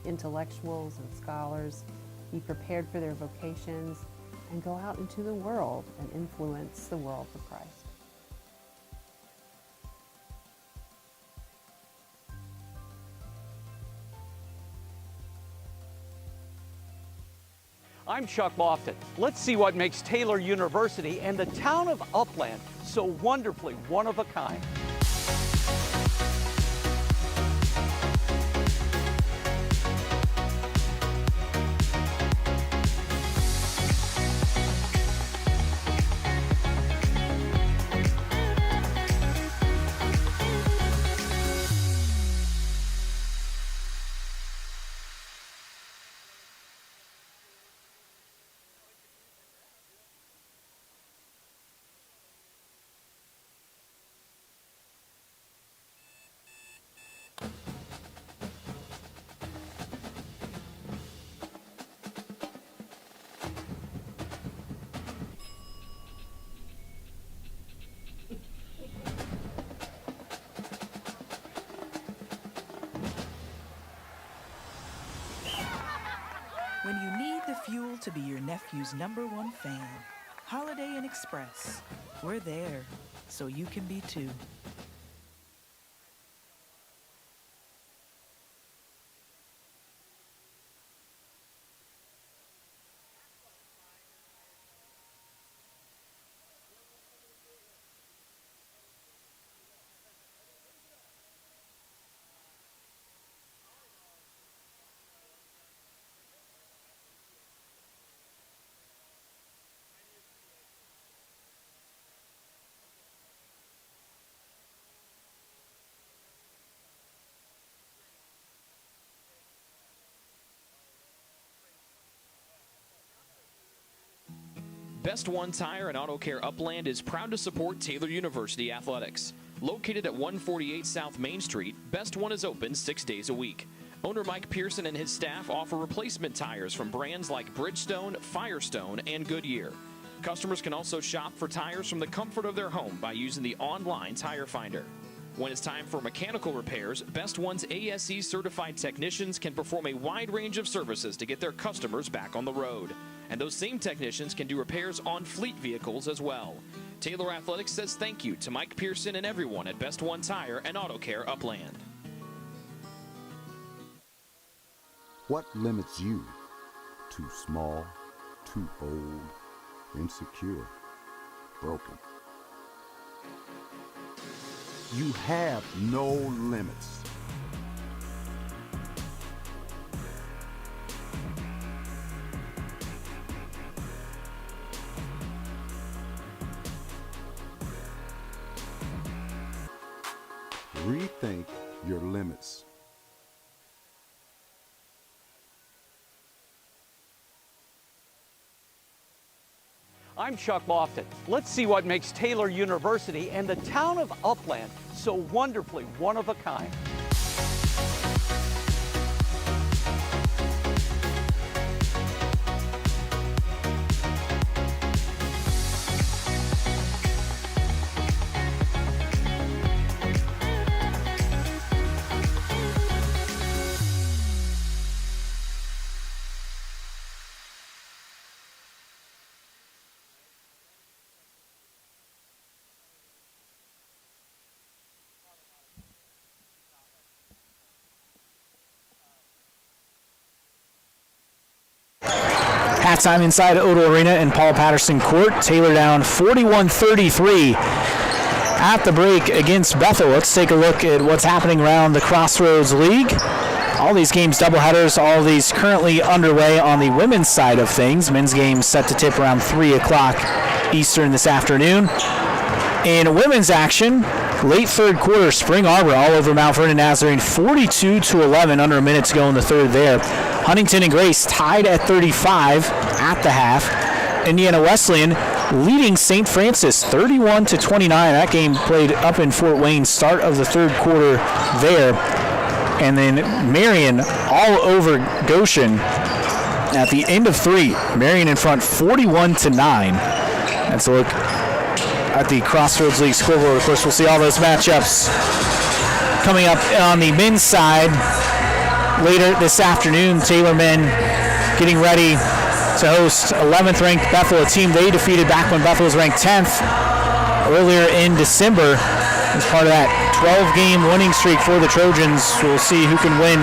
intellectuals and scholars, be prepared for their vocations, and go out into the world and influence the world for Christ. I'm Chuck Lofton. Let's see what makes Taylor University and the town of Upland so wonderfully one of a kind. When you need the fuel to be your nephew's #1 fan, Holiday Inn Express. We're there, so you can be too. Best One Tire and Auto Care Upland is proud to support Taylor University Athletics. Located at 148 South Main Street, Best One is open 6 days a week. Owner Mike Pearson and his staff offer replacement tires from brands like Bridgestone, Firestone, and Goodyear. Customers can also shop for tires from the comfort of their home by using the online tire finder. When it's time for mechanical repairs, Best One's ASE certified technicians can perform a wide range of services to get their customers back on the road. And those same technicians can do repairs on fleet vehicles as well. Taylor Athletics says thank you to Mike Pearson and everyone at Best One Tire and Auto Care Upland. What limits you? Too small, too old, insecure, broken. You have no limits. Rethink your limits. I'm Chuck Lofton. Let's see what makes Taylor University and the town of Upland so wonderfully one of a kind. Halftime inside Odell Arena and Paul Patterson Court. Taylor down 41-33 at the break against Bethel. Let's take a look at what's happening around the Crossroads League. All these games doubleheaders, all of these currently underway on the women's side of things. Men's game set to tip around 3 o'clock Eastern this afternoon. In women's action, late third quarter, Spring Arbor all over Mount Vernon Nazarene, 42-11, under a minute to go in the third there. Huntington and Grace tied at 35 at the half. Indiana Wesleyan leading St. Francis 31-29. That game played up in Fort Wayne, start of the third quarter there. And then Marion all over Goshen at the end of three. Marion in front 41-9. That's a look at the Crossroads League scoreboard. Of course, we'll see all those matchups coming up on the men's side later this afternoon. Taylor men getting ready to host 11th ranked Bethel, a team they defeated back when Bethel was ranked 10th earlier in December. As part of that 12-game winning streak for the Trojans, we'll see who can win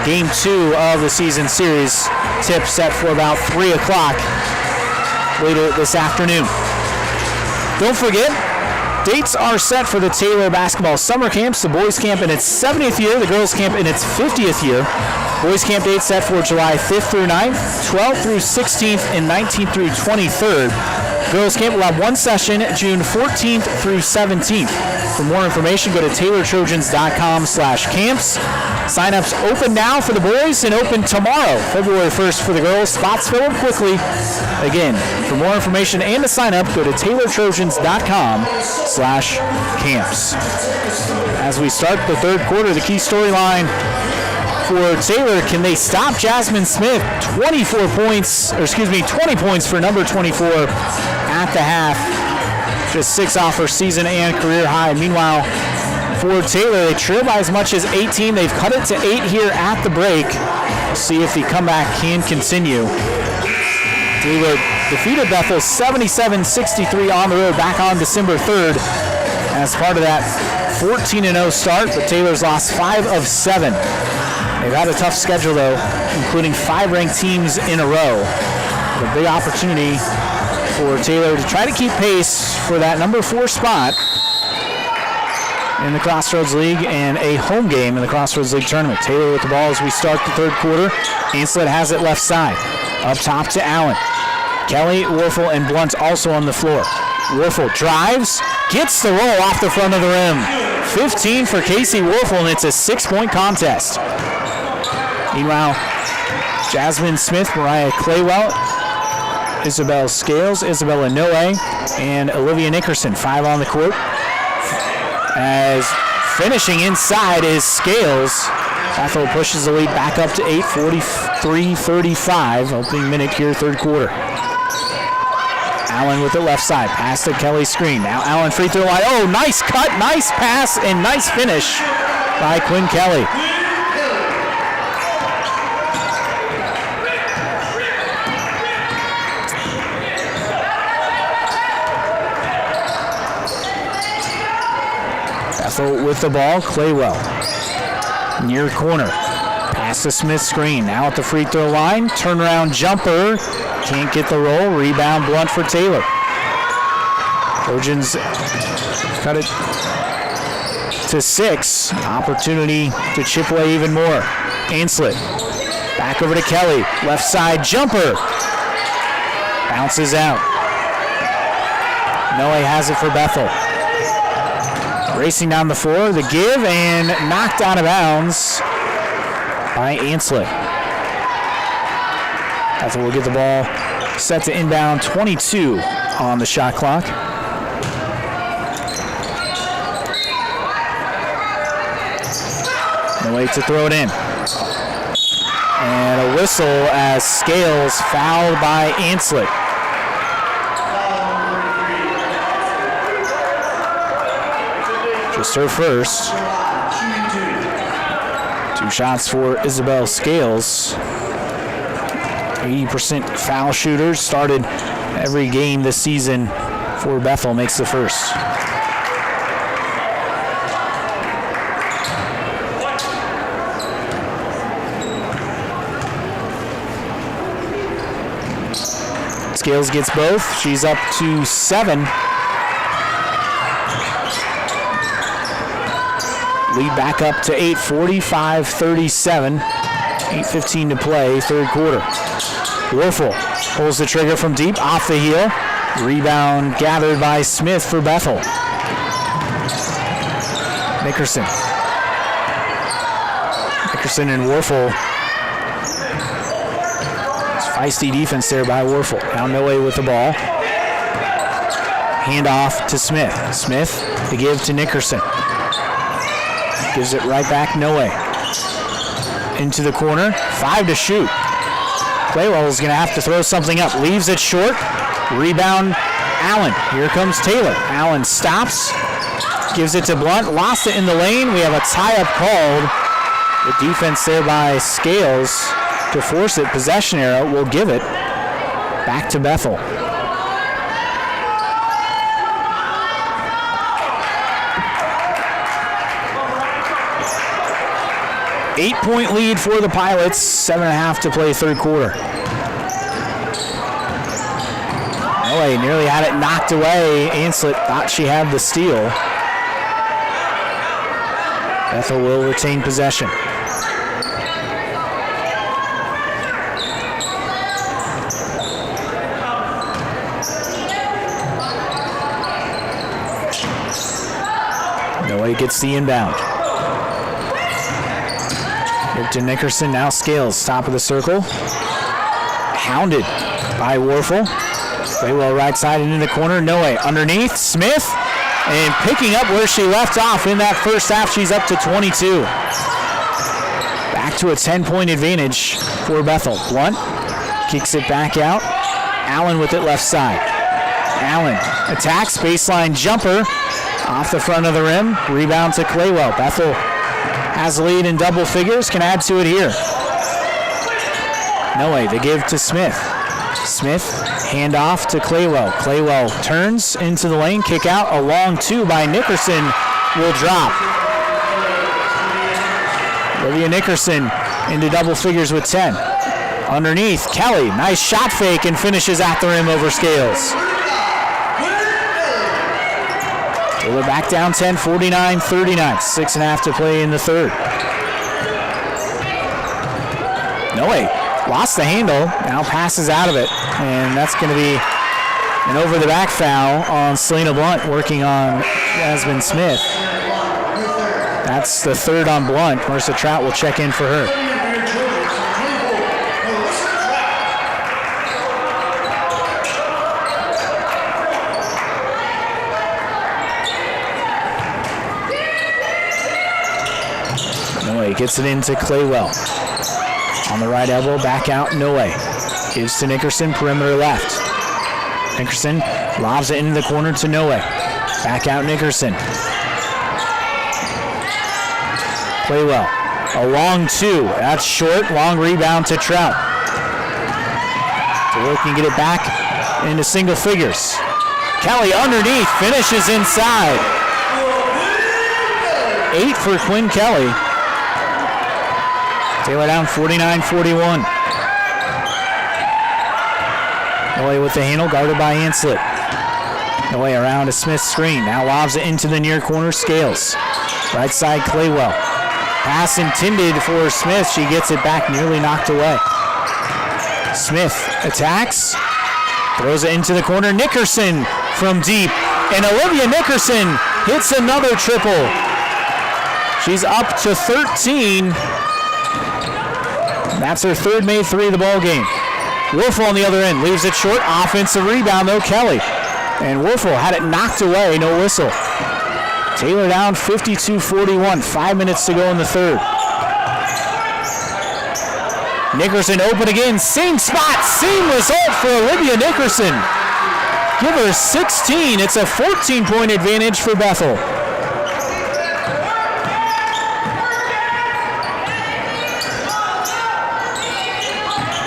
Game 2 of the season series. Tip set for about 3 o'clock later this afternoon. Don't forget, dates are set for the Taylor basketball summer camps. The boys camp in its 70th year, the girls camp in its 50th year. Boys camp dates set for July 5th through 9th, 12th through 16th, and 19th through 23rd. Girls camp will have one session June 14th through 17th. For more information, go to taylortrojans.com/camps. Sign-ups open now for the boys and open tomorrow, February 1st for the girls. Spots fill up quickly. Again, for more information and to sign up, go to taylortrojans.com/camps. As we start the third quarter, the key storyline for Taylor, can they stop Jasmine Smith? 20 points for number 24 at the half. Just 6 off her season and career high. Meanwhile, for Taylor, they trail by as much as 18. They've cut it to 8 here at the break. See if the comeback can continue. Taylor defeated Bethel 77-63 on the road back on December 3rd as part of that 14-0 start, but Taylor's lost 5 of 7. They've had a tough schedule, though, including 5 ranked teams in a row. A big opportunity for Taylor to try to keep pace for that number 4 spot in the Crossroads League and a home game in the Crossroads League tournament. Taylor with the ball as we start the third quarter. Ainslet has it left side. Up top to Allen. Kelly, Warfel, and Blunt also on the floor. Warfel drives, gets the roll off the front of the rim. 15 for Casey Warfel, and it's a 6-point contest. Meanwhile, Jasmine Smith, Mariah Claywell, Isabel Scales, Isabella Noe, and Olivia Nickerson, 5 on the court. As finishing inside is Scales. Bethel pushes the lead back up to 8, 43-35, opening minute here, third quarter. Allen with the left side, pass to Kelly's screen. Now Allen free throw line. Oh, nice cut, nice pass, and nice finish by Quinn Kelly. Bethel with the ball. Claywell near corner. Pass to Smith screen. Now at the free throw line. Turnaround jumper. Can't get the roll. Rebound Blunt for Taylor. Trojans cut it to 6. Opportunity to chip away even more. Ainslet. Back over to Kelly. Left side jumper. Bounces out. Noe has it for Bethel. Racing down the floor. The give and knocked out of bounds by Ainslet. Bethel will get the ball set to inbound. 22 on the shot clock. No way to throw it in. And a whistle as Scales fouled by Ainslet. Just her first. 2 shots for Isabel Scales. 80% foul shooters. Started every game this season for Bethel. Makes the first. Scales gets both. She's up to 7. Lead back up to 8, 45-37. 8:15 to play, third quarter. Warfel pulls the trigger from deep, off the heel. Rebound gathered by Smith for Bethel. Nickerson. Nickerson and Warfel. Feisty defense there by Warfel. Now Noe with the ball. Hand off to Smith. Smith, the give to Nickerson. Gives it right back Noe. Into the corner. 5 to shoot. Claywell is going to have to throw something up. Leaves it short. Rebound Allen. Here comes Taylor. Allen stops. Gives it to Blunt. Lost it in the lane. We have a tie-up called. The defense there by Scales to force it. Possession arrow will give it back to Bethel. Eight-point lead for the Pilots. 7.5 to play third quarter. Noe nearly had it knocked away. Ainslet thought she had the steal. Bethel will retain possession. Noe gets the inbound. Give to Nickerson, now Scales, top of the circle. Hounded by Warfel. Claywell right side and in the corner. Noe underneath, Smith, and picking up where she left off in that first half. She's up to 22. Back to a 10-point advantage for Bethel. Blunt kicks it back out. Allen with it left side. Allen attacks, baseline jumper off the front of the rim. Rebound to Claywell. Bethel has a lead in double figures, can add to it here. Noe, the give to Smith. Smith, hand off to Claywell. Claywell turns into the lane, kick out, a long 2 by Nickerson will drop. Olivia Nickerson into double figures with 10. Underneath, Kelly, nice shot fake and finishes at the rim over Scales. Taylor back down 10, 49-39. 6.5 to play in the third. Noe lost the handle, now passes out of it, and that's going to be an over-the-back foul on Selena Blunt, working on Jasmine Smith. That's the third on Blunt. Marissa Trout will check in for her. Gets it into Claywell. On the right elbow, back out, Noe. Gives to Nickerson, perimeter left. Nickerson lobs it into the corner to Noe. Back out Nickerson. Claywell, a long 2. That's short, long rebound to Trout. Taylor can get it back into single figures. Kelly underneath, finishes inside. 8 for Quinn Kelly. Taylor down 49-41. Noe with the handle, guarded by Anslet. Noe around to Smith's screen. Now lobs it into the near corner, Scales. Right side, Claywell. Pass intended for Smith. She gets it back, nearly knocked away. Smith attacks. Throws it into the corner. Nickerson from deep. And Olivia Nickerson hits another triple. She's up to 13. That's her third made three of the ball game. Wolfel on the other end leaves it short. Offensive rebound though, Kelly. And Wolfel had it knocked away, no whistle. Taylor down 52-41, 5 minutes to go in the third. Nickerson open again, same spot, same result for Olivia Nickerson. Give her 16, it's a 14-point advantage for Bethel.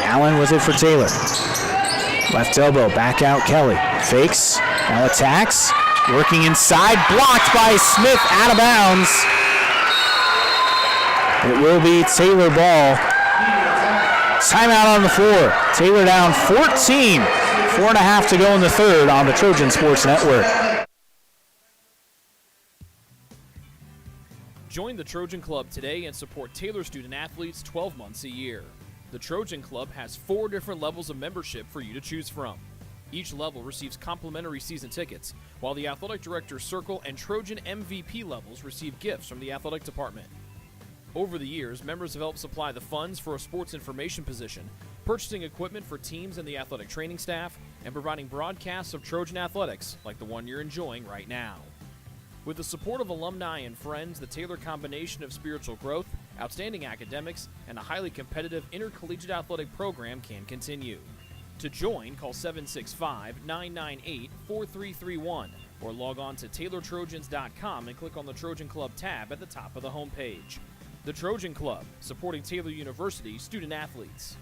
Allen with it for Taylor. Left elbow, back out Kelly. Fakes, now attacks. Working inside, blocked by Smith, out of bounds. It will be Taylor ball. Timeout on the floor. Taylor down 14. 4.5 to go in the third on the Trojan Sports Network. Join the Trojan Club today and support Taylor student athletes 12 months a year. The Trojan Club has 4 different levels of membership for you to choose from. Each level receives complimentary season tickets, while the Athletic Director's Circle and Trojan MVP levels receive gifts from the athletic department. Over the years, members have helped supply the funds for a sports information position, purchasing equipment for teams and the athletic training staff, and providing broadcasts of Trojan athletics like the one you're enjoying right now. With the support of alumni and friends, the Taylor combination of spiritual growth, outstanding academics, and a highly competitive intercollegiate athletic program can continue. To join, call 765-998-4331 or log on to TaylorTrojans.com and click on the Trojan Club tab at the top of the homepage. The Trojan Club, supporting Taylor University student athletes.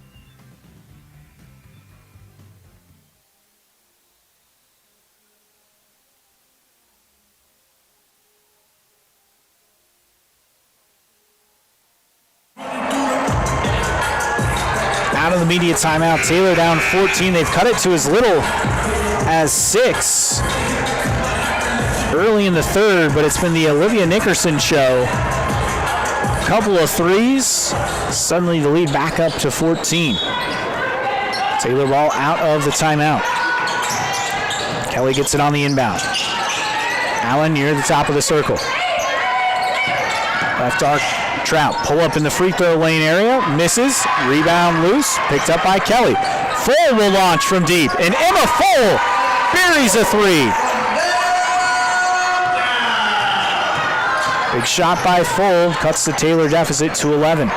Out of the media timeout, Taylor down 14. They've cut it to as little as 6 early in the third, but it's been the Olivia Nickerson show. Couple of threes, suddenly the lead back up to 14. Taylor ball out of the timeout. Kelly gets it on the inbound. Allen near the top of the circle. Left arc, Trout, pull up in the free throw lane area, misses, rebound loose, picked up by Kelly. Full will launch from deep, and Emma Full buries a three. Big shot by Full, cuts the Taylor deficit to 11.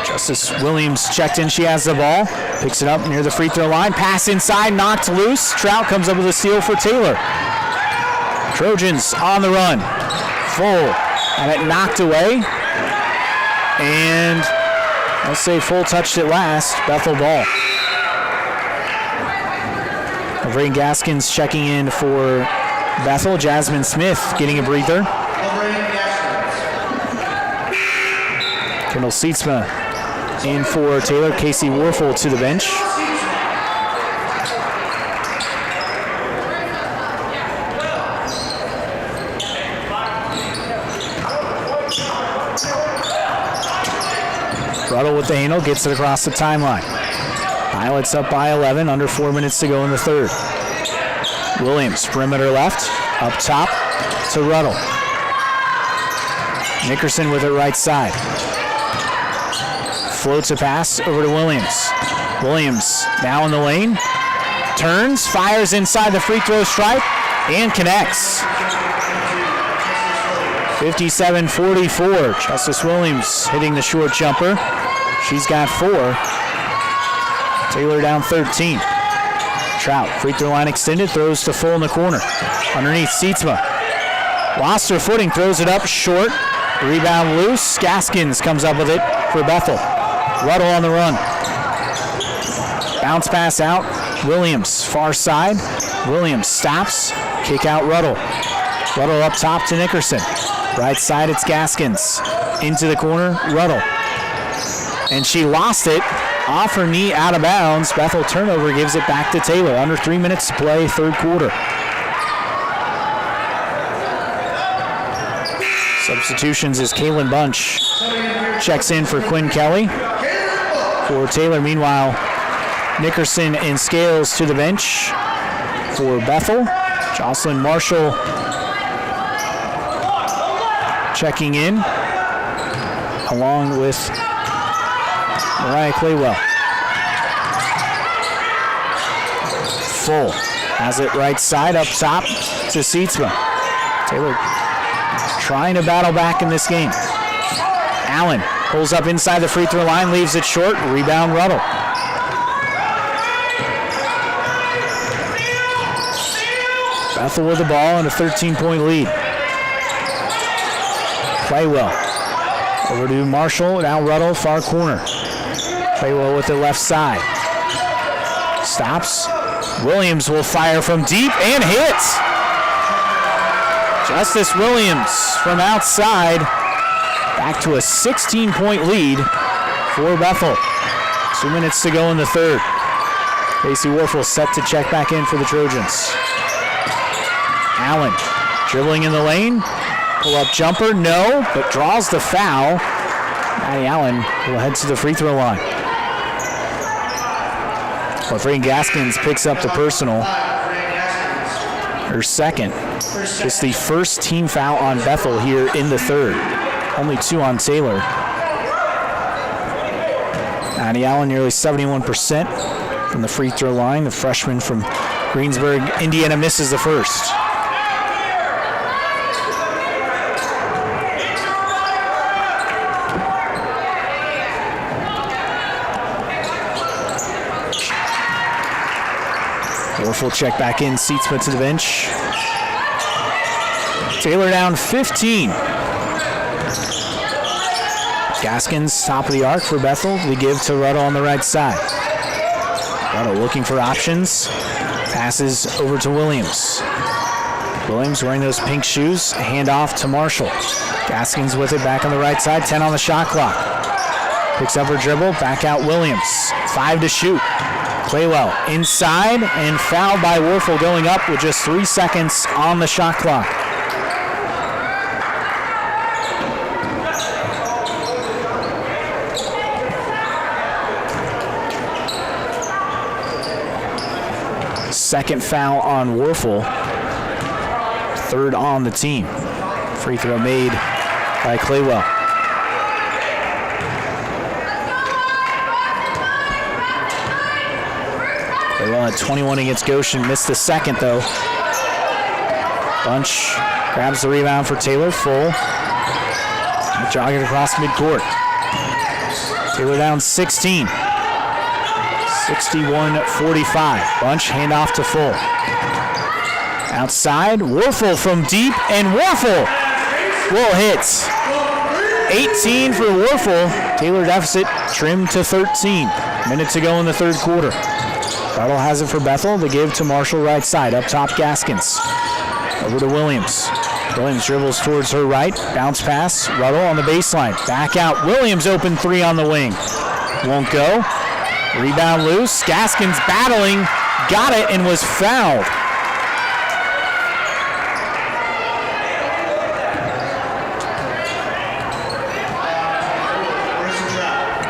Justice Williams checked in, she has the ball, picks it up near the free throw line, pass inside, knocked loose. Trout comes up with a steal for Taylor. Trojans on the run. Full, and it knocked away. And let's say Full touched it last. Bethel ball. Lorraine Gaskins checking in for Bethel. Jasmine Smith getting a breather. Kendall Seatsma in for Taylor. Casey Warfel to the bench. Ruddle with the handle, gets it across the timeline. Pilots up by 11, under 4 minutes to go in the third. Williams, perimeter left, up top to Ruddle. Nickerson with it right side. Floats a pass over to Williams. Williams now in the lane, turns, fires inside the free throw stripe, and connects. 57-44. Justice Williams hitting the short jumper. She's got 4. Taylor down 13. Trout, free throw line extended, throws to Full in the corner. Underneath, Seatsma. Lost her footing, throws it up short. Rebound loose. Gaskins comes up with it for Bethel. Ruddle on the run. Bounce pass out. Williams, far side. Williams stops. Kick out Ruddle. Ruddle up top to Nickerson. Right side, it's Gaskins. Into the corner, Ruddle. And she lost it. Off her knee, out of bounds. Bethel turnover gives it back to Taylor. Under 3 minutes to play, third quarter. Substitutions is Kaylin Bunch. Checks in for Quinn Kelly. For Taylor, meanwhile, Nickerson and Scales to the bench. For Bethel, Jocelyn Marshall checking in, along with Mariah Claywell. Full has it right side, up top to Seatsma. Taylor trying to battle back in this game. Allen pulls up inside the free throw line, leaves it short, rebound Ruddle. Bethel with the ball and a 13-point lead. Claywell over to Marshall, now Ruddle, far corner. Claywell with the left side. Stops. Williams will fire from deep and hits. Justice Williams from outside. Back to a 16-point lead for Bethel. 2 minutes to go in the third. Casey Warfel set to check back in for the Trojans. Allen dribbling in the lane. Pull-up jumper, no, but draws the foul. Maddie Allen will head to the free throw line. Lafrene Gaskins picks up the personal. Her second. Just the first team foul on Bethel here in the third. Only 2 on Taylor. Maddie Allen nearly 71% from the free throw line. The freshman from Greensburg, Indiana, misses the first. Warfel check back in, Seatsma to the bench. Taylor down 15. Gaskins, top of the arc for Bethel. We give to Ruddle on the right side. Ruddle looking for options. Passes over to Williams. Williams wearing those pink shoes. Hand off to Marshall. Gaskins with it back on the right side. 10 on the shot clock. Picks up her dribble. Back out Williams. 5 to shoot. Claywell inside and fouled by Warfel, going up with just 3 seconds on the shot clock. Second foul on Warfel. Third on the team. Free throw made by Claywell. Claywell at 21 against Goshen. Missed the second though. Bunch grabs the rebound for Taylor. Full. Jogging across midcourt. Taylor down 16. 61-45. Bunch handoff to Full. Outside, Warfel from deep, and Warfel will hit. 18 for Warfel. Taylor deficit trimmed to 13. Minute to go in the third quarter. Ruddle has it for Bethel. They give to Marshall right side. Up top, Gaskins. Over to Williams. Williams dribbles towards her right. Bounce pass. Ruddle on the baseline. Back out. Williams open 3 on the wing. Won't go. Rebound loose. Gaskins battling. Got it and was fouled.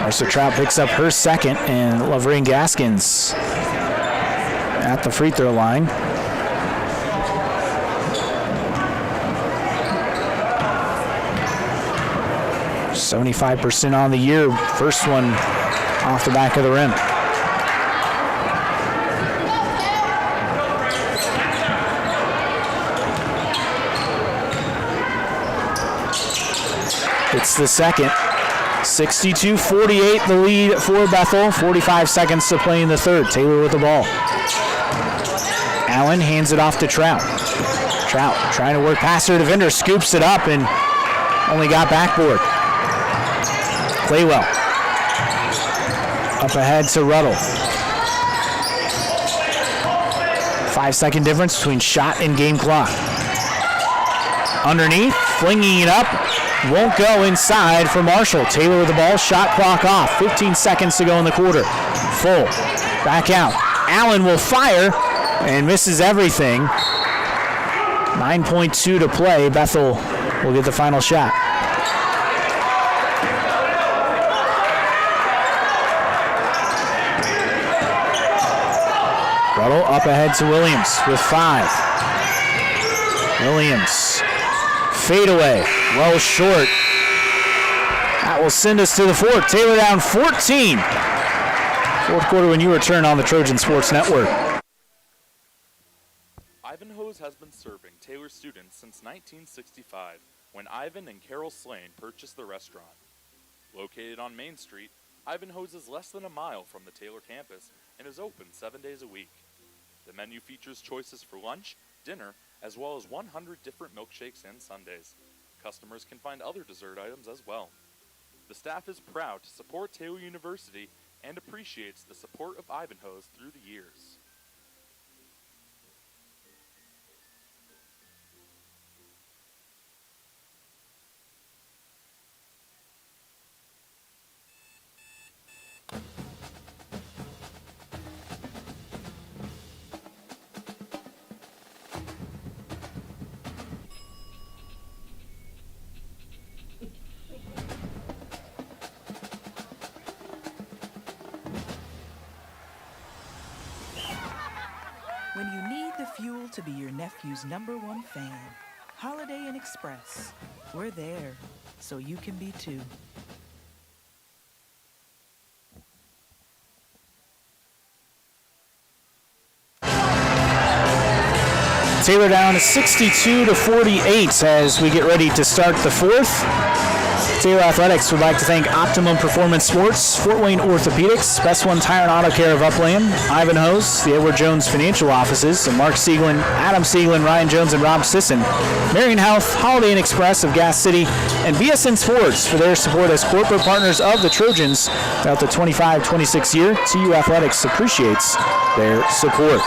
Marcia Trout picks up her second, and Laverne Gaskins at the free throw line. .75% on the year. First one off the back of the rim. It's the second. 62-48 the lead for Bethel. 45 seconds to play in the third. Taylor with the ball. Allen hands it off to Trout. Trout trying to work past her defender, scoops it up and only got backboard. Claywell up ahead to Ruddle. 5-second difference between shot and game clock. Underneath, flinging it up. Won't go inside for Marshall. Taylor with the ball, shot clock off. 15 seconds to go in the quarter. Full, back out. Allen will fire and misses everything. 9.2 to play. Bethel will get the final shot. Ruddle up ahead to Williams with 5. Williams, fade away, well short. That will send us to the fourth. Taylor down 14. Fourth quarter when you return on the Trojan Sports Network. Ivanhoe's has been serving Taylor students since 1965, when Ivan and Carol Slane purchased the restaurant. Located on Main Street, Ivanhoe's is less than a mile from the Taylor campus and is open 7 days a week. The menu features choices for lunch, dinner, as well as 100 different milkshakes and sundaes. Customers can find other dessert items as well. The staff is proud to support Taylor University and appreciates the support of Ivanhoe's through the years. When you need the fuel to be your nephew's #1 fan, Holiday Inn Express. We're there, so you can be too. Taylor down 62-48 as we get ready to start the fourth. Taylor Athletics would like to thank Optimum Performance Sports, Fort Wayne Orthopedics, Best One Tire and Auto Care of Upland, Ivanhoe's, the Edward Jones Financial Offices, and Mark Sieglin, Adam Sieglin, Ryan Jones, and Rob Sisson, Marion Health, Holiday Inn Express of Gas City, and BSN Sports for their support as corporate partners of the Trojans throughout the 25-26 year. TU Athletics appreciates their support.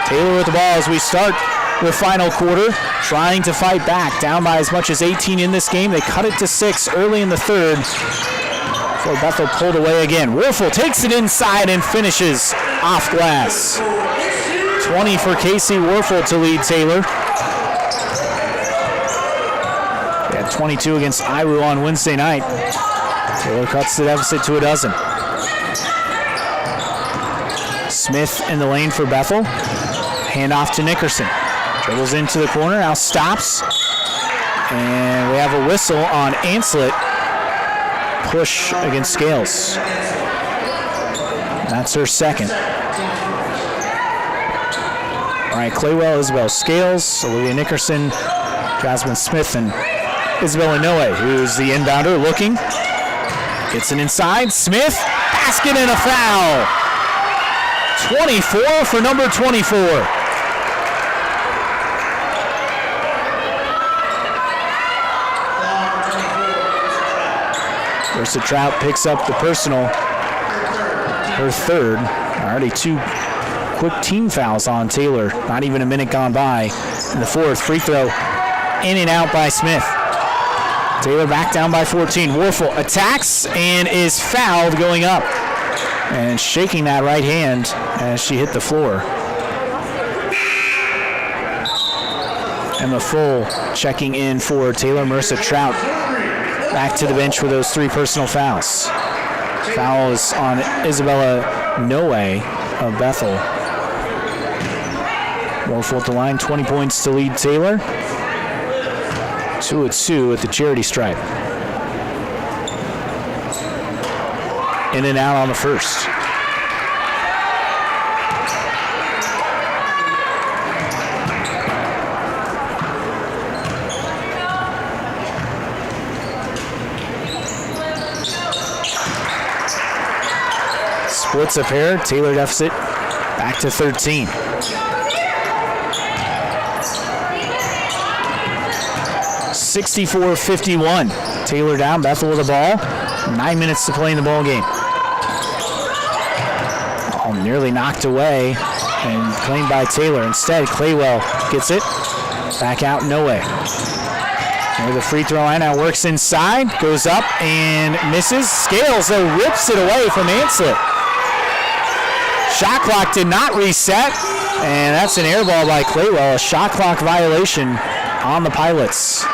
Taylor with the ball as we start the final quarter, trying to fight back, down by as much as 18 in this game. They cut it to 6 early in the third before Bethel pulled away again. Werfel takes it inside and finishes off glass. 20 for Casey Werfel to lead Taylor. They had 22 against Iru on Wednesday night. Taylor cuts the deficit to 12. Smith in the lane for Bethel. Handoff to Nickerson. Dribbles into the corner, now stops. And we have a whistle on Anslet. Push against Scales. That's her second. All right, Claywell, Isabel Scales, Olivia Nickerson, Jasmine Smith, and Isabella Noe, who's the inbounder looking. Gets it inside. Smith, basket and a foul. 24 for number 24. Versa Trout picks up the personal, her third. Already 2 quick team fouls on Taylor. Not even a minute gone by in the fourth. Free throw in and out by Smith. Taylor back down by 14. Werfel attacks and is fouled going up. And shaking that right hand as she hit the floor. Emma Full checking in for Taylor. Marissa Trout back to the bench for those 3 personal fouls. Foul is on Isabella Noe of Bethel. Werfel at the line, 20 points to lead Taylor. 2-2 at the charity stripe. In and out on the first. Splits a pair. Taylor deficit back to 13. (64-51). Taylor down. Bethel with the ball. 9 minutes to play in the ball game. Oh, nearly knocked away and claimed by Taylor. Instead, Claywell gets it. Back out Noe. Near the free throw line, now works inside, goes up and misses. Scales, though, rips it away from Anslet. Shot clock did not reset, and that's an air ball by Claywell, a shot clock violation on the Pilots.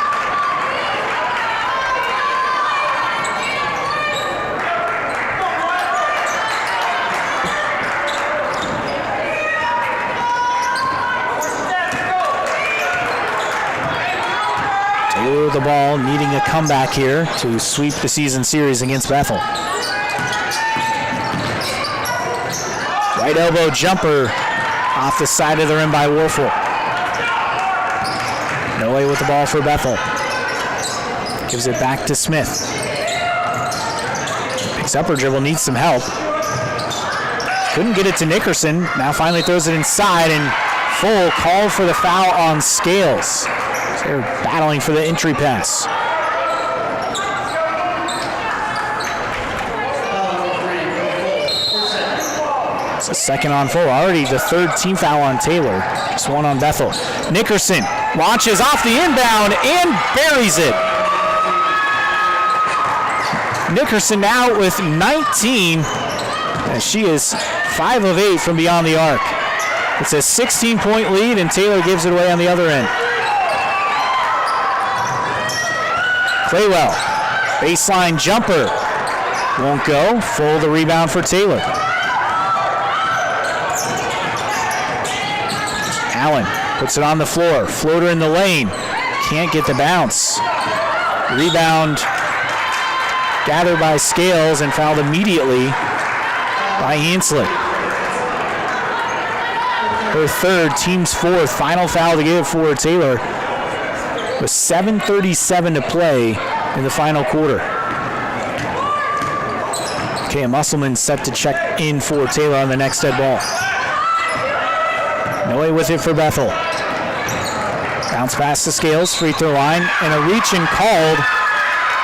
The ball, needing a comeback here to sweep the season series against Bethel. Right elbow jumper off the side of the rim by Warfel. No way with the ball for Bethel. Gives it back to Smith. Picks up her dribble, needs some help. Couldn't get it to Nickerson. Now finally throws it inside, and Full called for the foul on Scales. They're battling for the entry pass. It's a second on Full. Already the third team foul on Taylor. Just one on Bethel. Nickerson launches off the inbound and buries it. Nickerson now with 19, as she is 5 of 8 from beyond the arc. It's a 16-point lead, and Taylor gives it away on the other end. Claywell, baseline jumper, won't go. Full the rebound for Taylor. Allen puts it on the floor, floater in the lane, can't get the bounce. Rebound gathered by Scales and fouled immediately by Anslet. Her third, team's fourth, final foul to give for Taylor. With 7:37 to play in the final quarter. Okay, Musselman set to check in for Taylor on the next dead ball. No way with it for Bethel. Bounce pass to Scales, free throw line, and a reach and called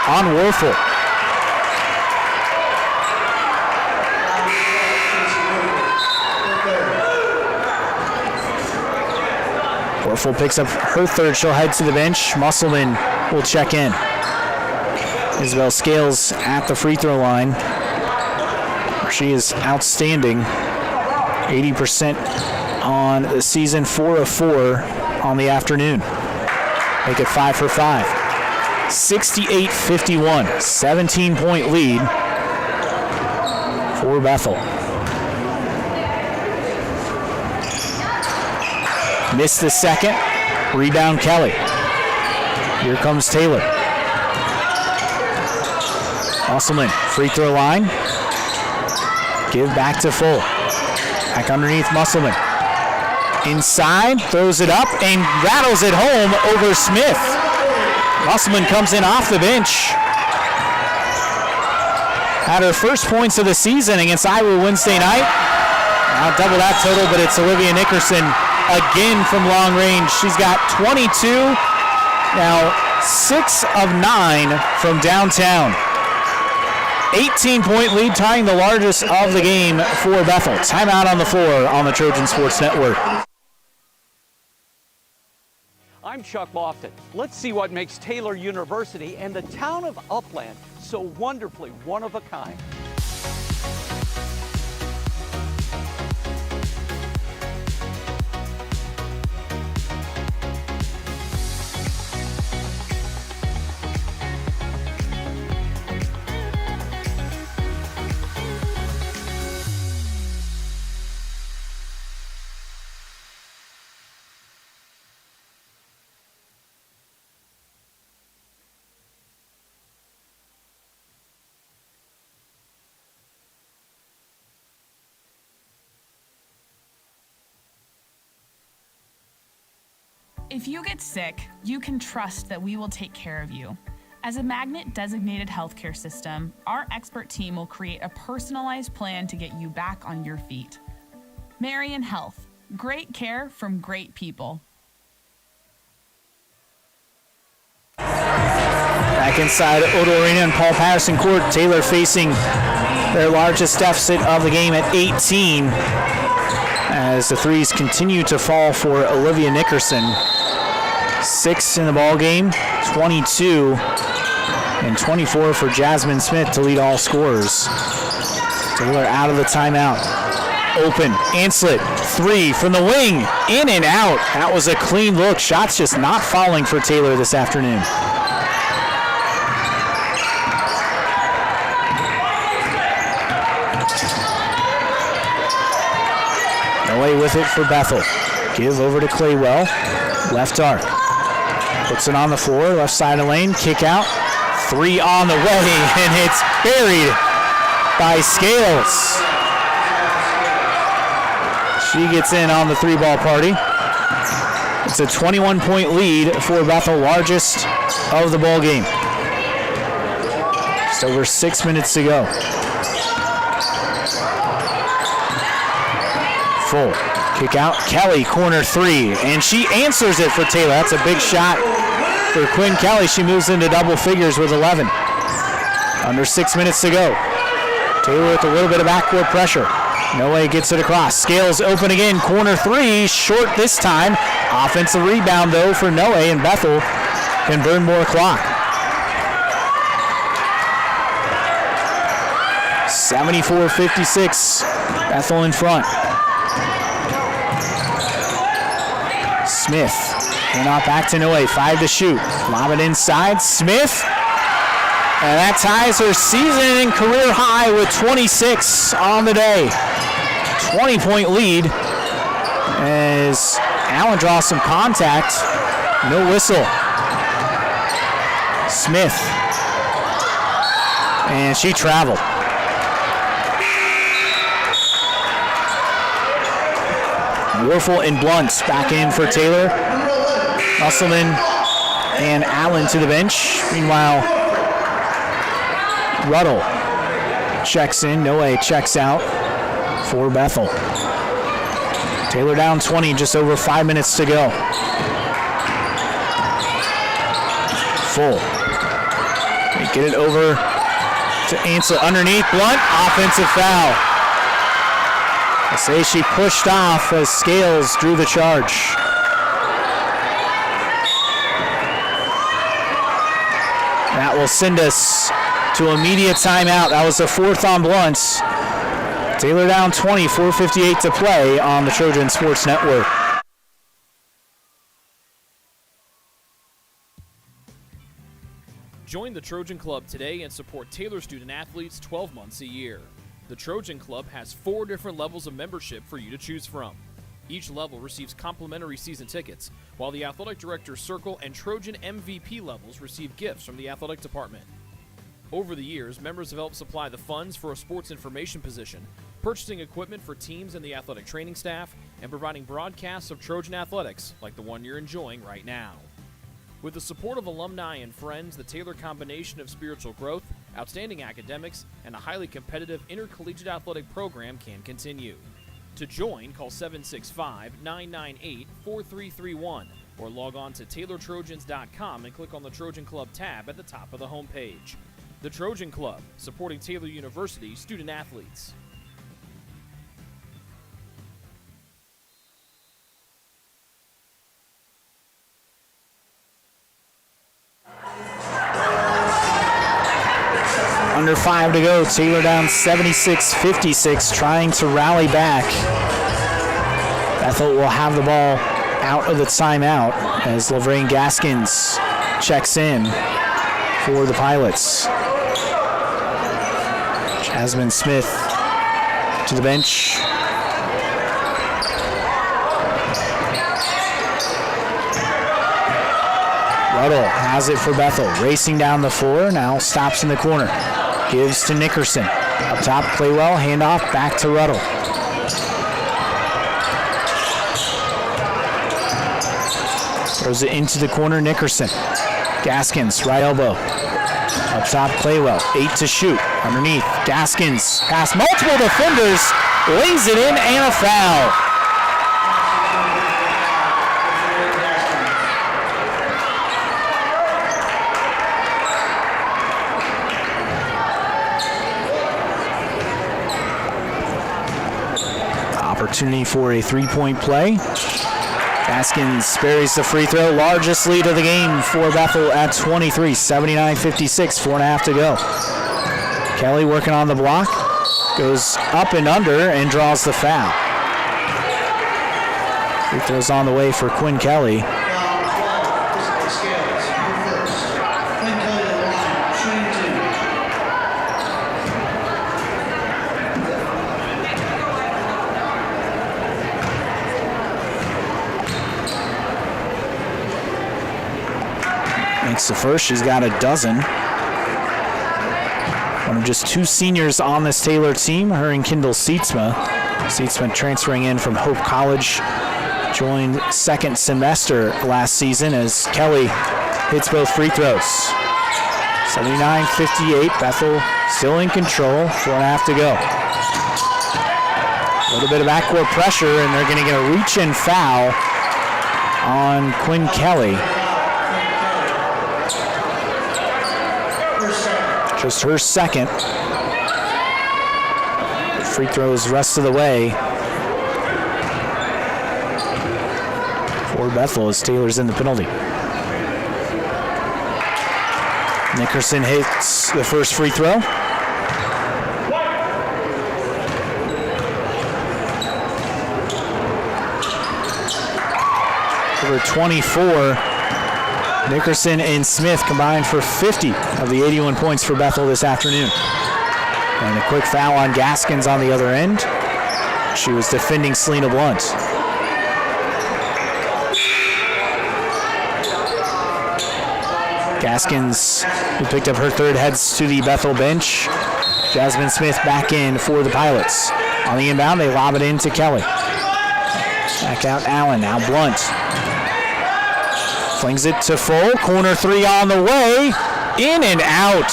on Warfel. Warfel picks up her third. She'll head to the bench. Musselman will check in. Isabel Scales at the free throw line. She is outstanding. 80% on the season, 4 of 4 on the afternoon. Make it 5 for 5. 68-51, 17-point lead for Bethel. Missed the second. Rebound Kelly. Here comes Taylor. Musselman, free throw line. Give back to Full. Back underneath Musselman. Inside, throws it up and rattles it home over Smith. Musselman comes in off the bench. Had her first points of the season against Iowa Wednesday night. Now double that total, but it's Olivia Nickerson again from long range. She's got 22, now 6 of 9 from downtown. 18-point lead, tying the largest of the game for Bethel. Timeout on the floor on the Trojan Sports Network. I'm Chuck Lofton. Let's see what makes Taylor University and the town of Upland so wonderfully one of a kind. If you get sick, you can trust that we will take care of you. As a Magnet-designated healthcare system, our expert team will create a personalized plan to get you back on your feet. Marion Health, great care from great people. Back inside Odo Arena and Paul Patterson Court. Taylor facing their largest deficit of the game at 18 as the threes continue to fall for Olivia Nickerson. 6 in the ball game, 22 and 24 for Jasmine Smith to lead all scorers. Taylor out of the timeout. Open, Anslet, 3 from the wing, in and out. That was a clean look. Shots just not falling for Taylor this afternoon. Away with it for Bethel. Give over to Claywell. Left arc. Puts it on the floor, left side of the lane, kick out. 3 on the way, and it's buried by Scales. She gets in on the 3-ball party. It's a 21-point lead for Bethel, largest of the ball game. Just over 6 minutes to go. Full kick out, Kelly, corner 3, and she answers it for Taylor. That's a big shot for Quinn Kelly. She moves into double figures with 11. Under 6 minutes to go. Taylor with a little bit of backcourt pressure. Noe gets it across. Scales open again, corner 3, short this time. Offensive rebound though for Noe, and Bethel can burn more clock. 74-56, Bethel in front. Smith, and off back to Noe, 5 to shoot. Lob it inside, Smith, and that ties her season career high with 26 on the day. 20-point lead as Allen draws some contact, no whistle. Smith, and she traveled. Warfel and Blunt back in for Taylor. Musselman and Allen to the bench. Meanwhile, Ruddle checks in. Noe checks out for Bethel. Taylor down 20, just over 5 minutes to go. Full. They get it over to Ansel underneath. Blunt, offensive foul. I say she pushed off as Scales drew the charge. That will send us to immediate timeout. That was the 4th on Blunt. Taylor down 20, 4:58 to play on the Trojan Sports Network. Join the Trojan Club today and support Taylor student athletes 12 months a year. The Trojan Club has 4 different levels of membership for you to choose from. Each level receives complimentary season tickets, while the Athletic Director's Circle and Trojan MVP levels receive gifts from the athletic department. Over the years, members have helped supply the funds for a sports information position, purchasing equipment for teams and the athletic training staff, and providing broadcasts of Trojan athletics like the one you're enjoying right now. With the support of alumni and friends, the Taylor combination of spiritual growth, outstanding academics, and a highly competitive intercollegiate athletic program can continue. To join, call 765-998-4331 or log on to TaylorTrojans.com and click on the Trojan Club tab at the top of the homepage. The Trojan Club, supporting Taylor University student athletes. Under 5 to go, Taylor down 76-56, trying to rally back. Bethel will have the ball out of the timeout as Lavraine Gaskins checks in for the Pilots. Jasmine Smith to the bench. Ruddle has it for Bethel, racing down the floor, now stops in the corner. Gives to Nickerson. Up top, Claywell, handoff, back to Ruddle. Throws it into the corner, Nickerson. Gaskins, right elbow. Up top, Claywell, 8 to shoot. Underneath, Gaskins, past multiple defenders, lays it in, and a foul. Opportunity for a 3-point play. Gaskins buries the free throw. Largest lead of the game for Bethel at 23, 79-56, 4.5 to go. Kelly working on the block, goes up and under and draws the foul. Free throw's on the way for Quinn Kelly. Makes the first, she's got a dozen. One of just 2 seniors on this Taylor team, her and Kendall Seatsma. Seatsma transferring in from Hope College, joined second semester last season as Kelly hits both free throws. 79-58, Bethel still in control, 4.5 to go. A little bit of backcourt pressure, and they're going to get a reach-in foul on Quinn Kelly. Just her second. Free throws rest of the way for Bethel as Taylor's in the penalty. Nickerson hits the first free throw. Over 24. Nickerson and Smith combined for 50 of the 81 points for Bethel this afternoon. And a quick foul on Gaskins on the other end. She was defending Selena Blunt. Gaskins, who picked up her third, heads to the Bethel bench. Jasmine Smith back in for the Pilots. On the inbound, they lob it in to Kelly. Back out Allen, now Blunt. Flings it to full, corner 3 on the way, in and out.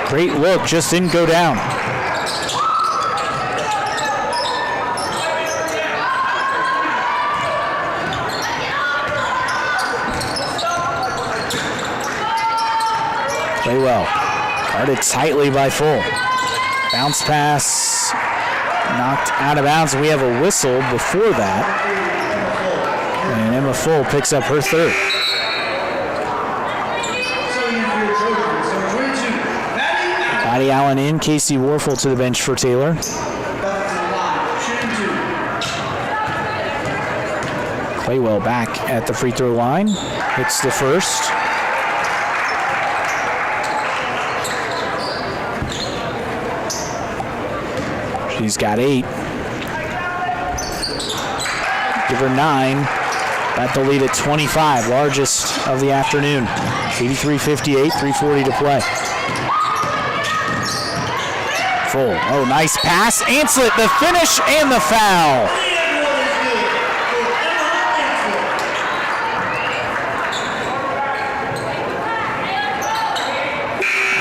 Great look, just didn't go down. Play well, guarded tightly by Full. Bounce pass, knocked out of bounds, and we have a whistle before that. And Emma Full picks up her third. Patty Allen in, Casey Warfel to the bench for Taylor. Claywell back at the free throw line, hits the first. She's got 8. Give her 9. At the lead at 25, largest of the afternoon. 83-58, 3:40 to play. Full. Oh, nice pass. Anslet, the finish and the foul.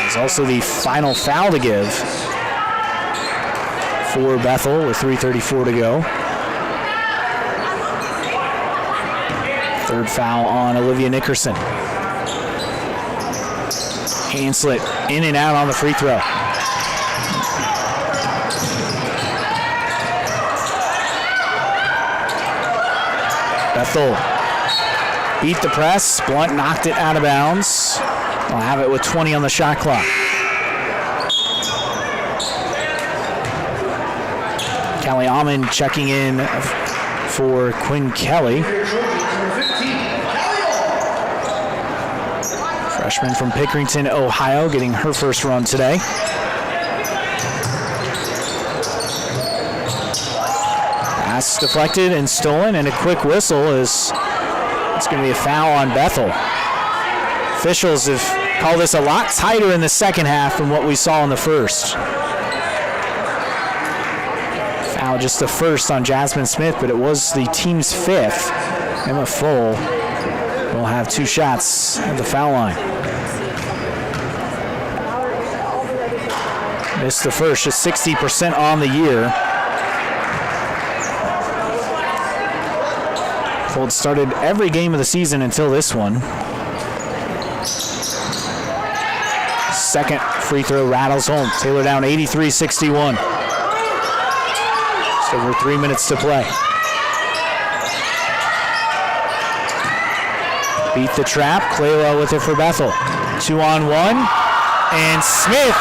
That's also the final foul to give for Bethel with 3:34 to go. Third foul on Olivia Nickerson. Anslet in and out on the free throw. Bethel beat the press. Blunt knocked it out of bounds. We'll have it with 20 on the shot clock. Callie Almond checking in for Quinn Kelly. Freshman from Pickerington, Ohio, getting her first run today. Pass deflected and stolen, and a quick whistle is it's going to be a foul on Bethel. Officials have called this a lot tighter in the second half than what we saw in the first. Foul just the first on Jasmine Smith, but it was the team's 5th. Emma Full will have 2 shots at the foul line. Missed the first, just 60% on the year. Full started every game of the season until this one. Second free throw rattles home. Taylor down 83-61. Just over 3 minutes to play. Beat the trap. Claywell with it for Bethel. 2-on-1. And Smith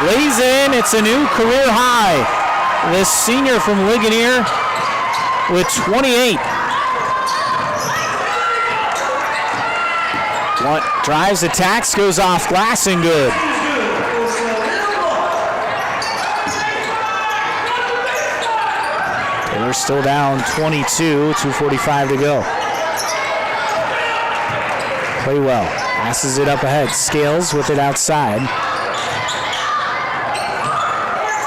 lays in. It's a new career high. The senior from Ligonier with 28. Drives, attacks, goes off glass and good. Taylor's still down 22, 2:45 to go. Claywell passes it up ahead. Scales with it outside.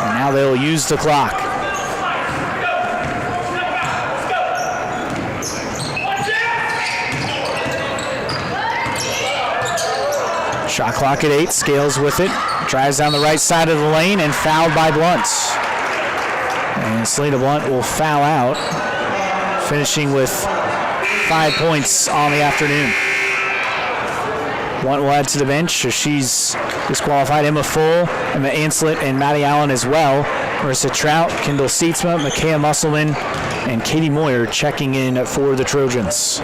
And now they'll use the clock. Shot clock at 8. Scales with it. Drives down the right side of the lane and fouled by Blunt. And Selena Blunt will foul out, finishing with 5 points on the afternoon. Blunt will add to the bench. She's disqualified Emma Full, Emma Anslet, and Maddie Allen as well. Marissa Trout, Kendall Seatsma, Makaya Musselman, and Katie Moyer checking in for the Trojans.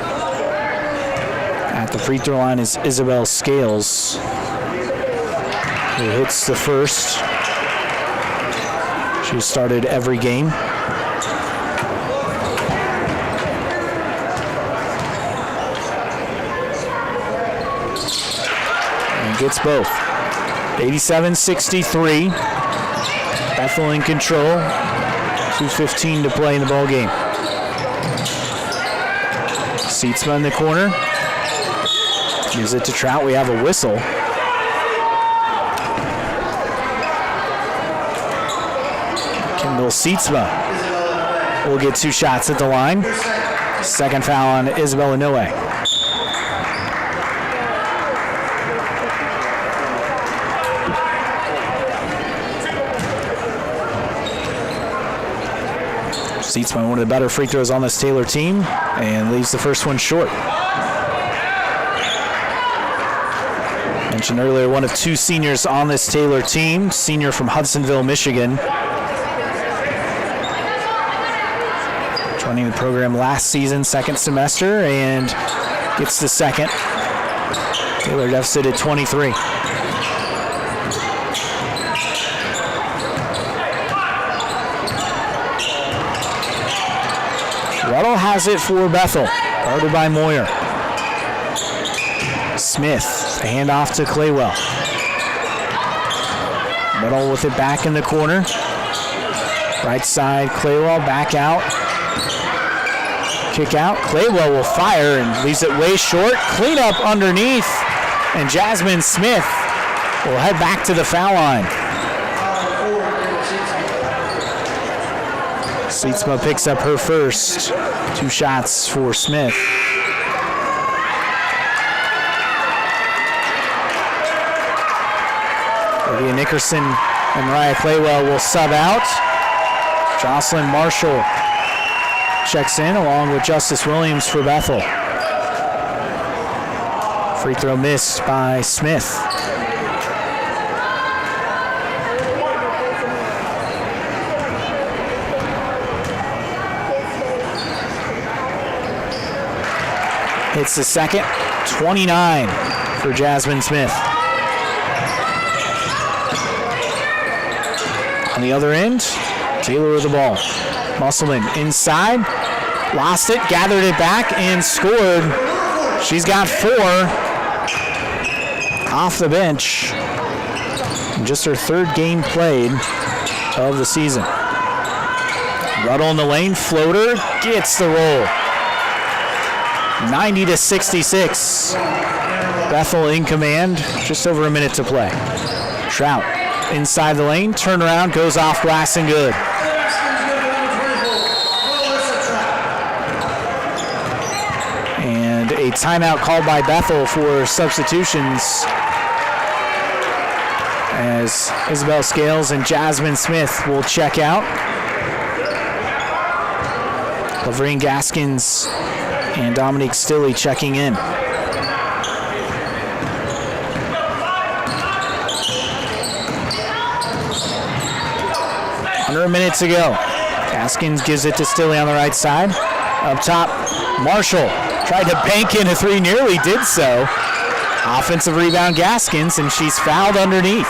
At the free throw line is Isabel Scales, who hits the first. She started every game. And gets both. 87-63. Bethel in control. 2:15 to play in the ball game. Seatsma in the corner. Gives it to Trout. We have a whistle. Kendall Seatsma will get 2 shots at the line. Second foul on Isabel Inoue. Seatsma, one of the better free throws on this Taylor team, and leaves the first one short. Mentioned earlier, one of 2 seniors on this Taylor team, senior from Hudsonville, Michigan. Joining the program last season, second semester, and gets the second. Taylor deficit at 23. Ruddle has it for Bethel, guarded by Moyer. Smith, a handoff to Claywell. Ruddle with it back in the corner. Right side, Claywell back out. Kick out, Claywell will fire and leaves it way short. Clean up underneath, and Jasmine Smith will head back to the foul line. Seatsma picks up her first. 2 shots for Smith. Olivia Nickerson and Mariah Claywell will sub out. Jocelyn Marshall checks in along with Justice Williams for Bethel. Free throw missed by Smith. Hits the second, 29 for Jasmine Smith. On the other end, Taylor with the ball. Musselman inside, lost it, gathered it back, and scored. She's got 4 off the bench. Just her 3rd game played of the season. Ruddle in the lane, floater, gets the roll. 90-66. Bethel in command, just over a minute to play. Trout inside the lane, turnaround, goes off glass and good. And a timeout called by Bethel for substitutions as Isabel Scales and Jasmine Smith will check out. Laverine Gaskins and Dominique Stilley checking in. Under a minute to go. Gaskins gives it to Stilley on the right side. Up top, Marshall Tried to bank in a three, nearly did so. Offensive rebound Gaskins, and she's fouled underneath.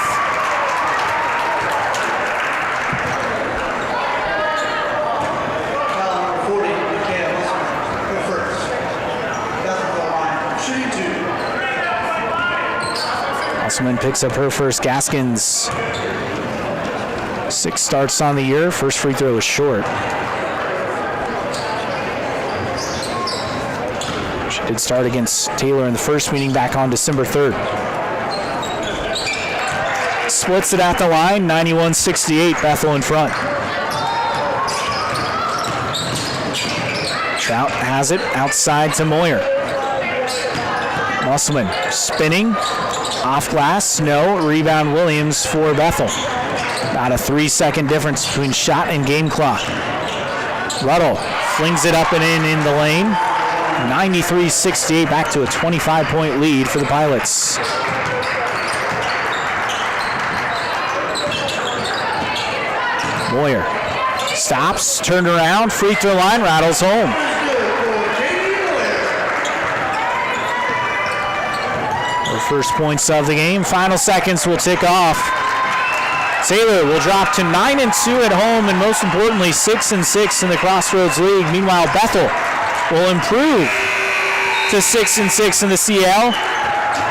Musselman picks up her first. Gaskins, 6 starts on the year. First free throw is short. She did start against Taylor in the first meeting back on December 3rd. Splits it at the line, 91-68, Bethel in front. Trout has it outside to Moyer. Musselman spinning, off glass, no. Rebound Williams for Bethel. About a 3-second difference between shot and game clock. Ruddle flings it up and in the lane. 93-68, back to a 25-point lead for the Pilots. Moyer stops, turned around, free throw line, rattles home. The first points of the game. Final seconds will tick off. Taylor will drop to 9-2 at home, and most importantly, 6-6 in the Crossroads League. Meanwhile, Bethel will improve to 6-6 in the CL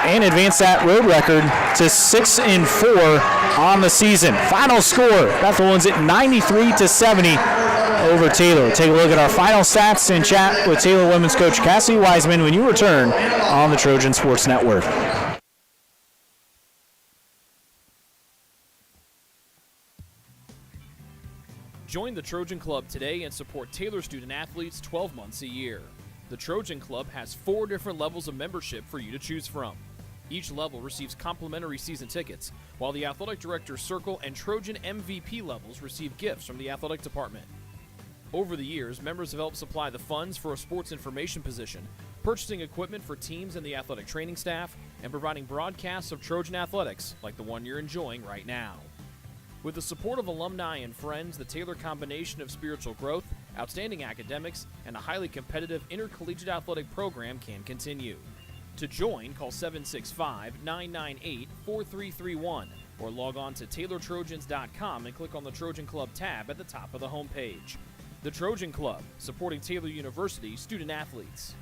and advance that road record to 6-4 on the season. Final score: Bethel wins it 93-70 over Taylor. Take a look at our final stats and chat with Taylor women's coach Cassie Wiseman when you return on the Trojan Sports Network. Join the Trojan Club today and support Taylor student athletes 12 months a year. The Trojan Club has 4 different levels of membership for you to choose from. Each level receives complimentary season tickets, while the Athletic Director's Circle and Trojan MVP levels receive gifts from the athletic department. Over the years, members have helped supply the funds for a sports information position, purchasing equipment for teams and the athletic training staff, and providing broadcasts of Trojan athletics like the one you're enjoying right now. With the support of alumni and friends, the Taylor combination of spiritual growth, outstanding academics, and a highly competitive intercollegiate athletic program can continue. To join, call 765-998-4331 or log on to TaylorTrojans.com and click on the Trojan Club tab at the top of the homepage. The Trojan Club, supporting Taylor University student athletes.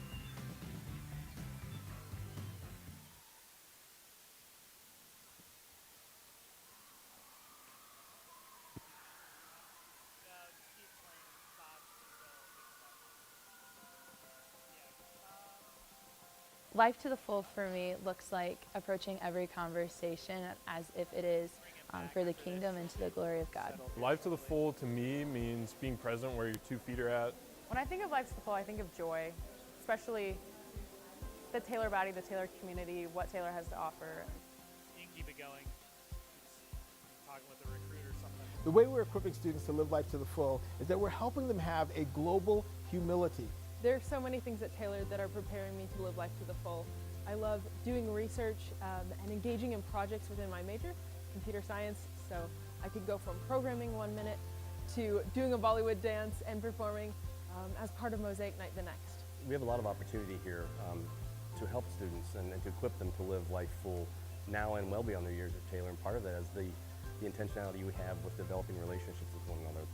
Life to the full for me looks like approaching every conversation as if it is for the kingdom and to the glory of God. Life to the full to me means being present where your 2 feet are at. When I think of life to the full, I think of joy, especially the Taylor body, the Taylor community, what Taylor has to offer. You can keep it going. Just talking with a recruiter or something. The way we're equipping students to live life to the full is that we're helping them have a global humility. There are so many things at Taylor that are preparing me to live life to the full. I love doing research and engaging in projects within my major, computer science, so I could go from programming one minute to doing a Bollywood dance and performing as part of Mosaic Night the next. We have a lot of opportunity here to help students and to equip them to live life full now and well beyond their years at Taylor, and part of that is the intentionality you have with developing relationships with one another.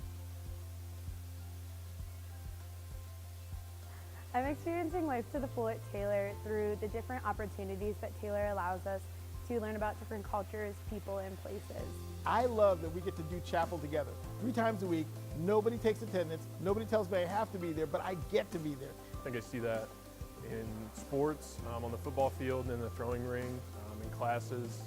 I'm experiencing life to the full at Taylor through the different opportunities that Taylor allows us to learn about different cultures, people, and places. I love that we get to do chapel together 3 times a week. Nobody takes attendance. Nobody tells me I have to be there, but I get to be there. I think I see that in sports, on the football field, in the throwing ring, in classes,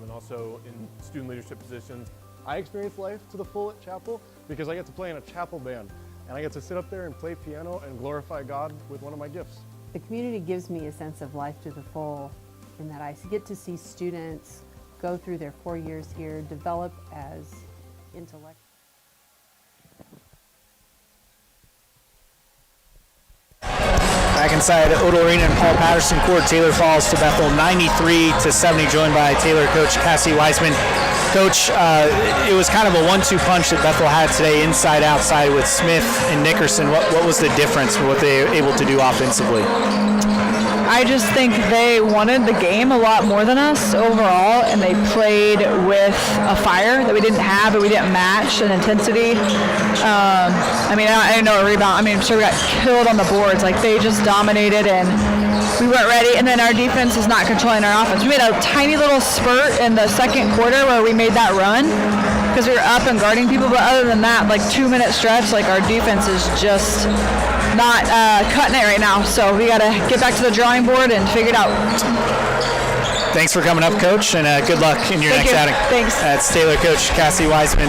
and also in student leadership positions. I experience life to the full at chapel because I get to play in a chapel band, and I get to sit up there and play piano and glorify God with one of my gifts. The community gives me a sense of life to the full in that I get to see students go through their 4 years here, develop as intellectuals. Back inside Odell Arena and Paul Patterson Court, Taylor falls to Bethel 93-70, joined by Taylor coach Cassie Wiseman. Coach, it was kind of a 1-2 punch that Bethel had today, inside, outside with Smith and Nickerson. What was the difference for what they were able to do offensively? I just think they wanted the game a lot more than us overall, and they played with a fire that we didn't have, but we didn't match an intensity. I didn't know a rebound. Sure, we got killed on the boards. Like, they just dominated, and we weren't ready. And then our defense is not controlling our offense. We made a tiny little spurt in the second quarter where we made that run because we were up and guarding people. But other than that, like 2-minute stretch, like our defense is just not cutting it right now. So we got to get back to the drawing board and figure it out. Thanks for coming up, Coach, and good luck in your next outing. Thanks. That's Taylor coach Cassie Wiseman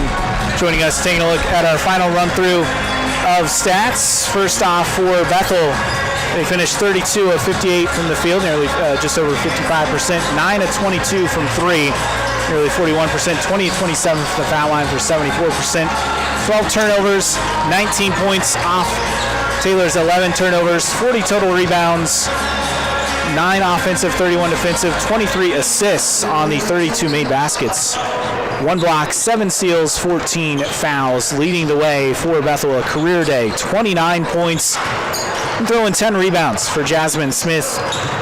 joining us, taking a look at our final run-through of stats. First off, for Bethel, they finished 32 of 58 from the field, nearly just over 55%, 9 of 22 from 3, nearly 41%, 20 of 27 from the foul line for 74%, 12 turnovers, 19 points off Taylor's 11 turnovers, 40 total rebounds, 9 offensive, 31 defensive, 23 assists on the 32 made baskets. 1 block, 7 steals, 14 fouls, leading the way for Bethel, a career day. 29 points, and throwing 10 rebounds for Jasmine Smith,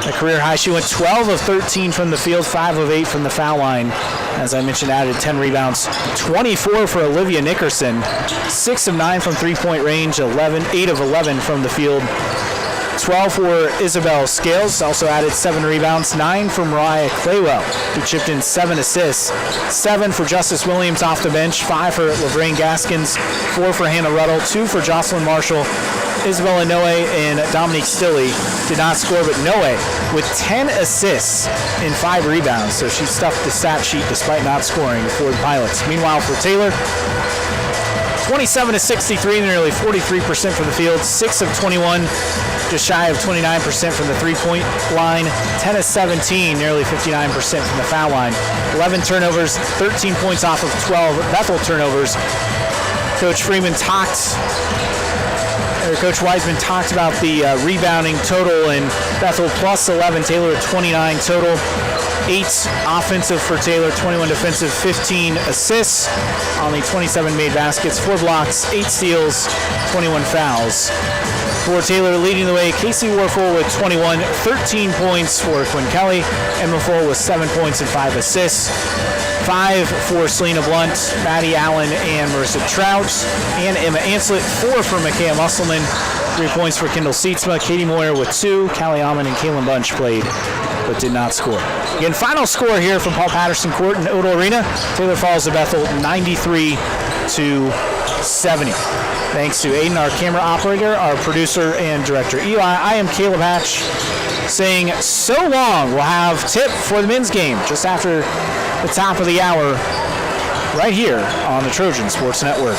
a career high. She went 12 of 13 from the field, 5 of 8 from the foul line. As I mentioned, added 10 rebounds, 24 for Olivia Nickerson, 6 of 9 from three-point range, 8 of 11 from the field. 12 for Isabel Scales, also added 7 rebounds, 9 for Mariah Claywell, who chipped in 7 assists, 7 for Justice Williams off the bench, 5 for Lavraine Gaskins, 4 for Hannah Ruddle, 2 for Jocelyn Marshall. Isabella Noe and Dominique Stilley did not score, but Noe with 10 assists and 5 rebounds, so she stuffed the stat sheet despite not scoring for the Pilots. Meanwhile, for Taylor, 27 of 63, nearly 43% from the field, 6 of 21, just shy of 29% from the three-point line, 10 of 17, nearly 59% from the foul line, 11 turnovers, 13 points off of 12 Bethel turnovers. Coach Wiseman talked about the rebounding total, and Bethel plus 11, Taylor at 29 total. 8 offensive for Taylor, 21 defensive, 15 assists on the 27 made baskets, 4 blocks, 8 steals, 21 fouls. For Taylor, leading the way, Casey Warfel with 21, 13 points for Quinn Kelly, Emma Full with 7 points and 5 assists. 5 for Selena Blunt, Maddie Allen, and Marissa Trout, and Emma Anslet. 4 for Micaiah Musselman, 3 points for Kendall Seatsma, Katie Moyer with 2, Callie Almond and Kaylin Bunch played but did not score. Again, final score here from Paul Patterson Court in Odell Arena. Taylor falls to Bethel 93-70. Thanks to Aiden, our camera operator, our producer and director Eli. I am Caleb Hatch saying so long. We'll have tip for the men's game just after the top of the hour right here on the Trojan Sports Network.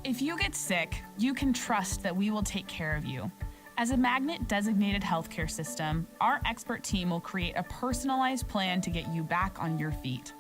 If you get sick, you can trust that we will take care of you. As a Magnet-designated healthcare system, our expert team will create a personalized plan to get you back on your feet.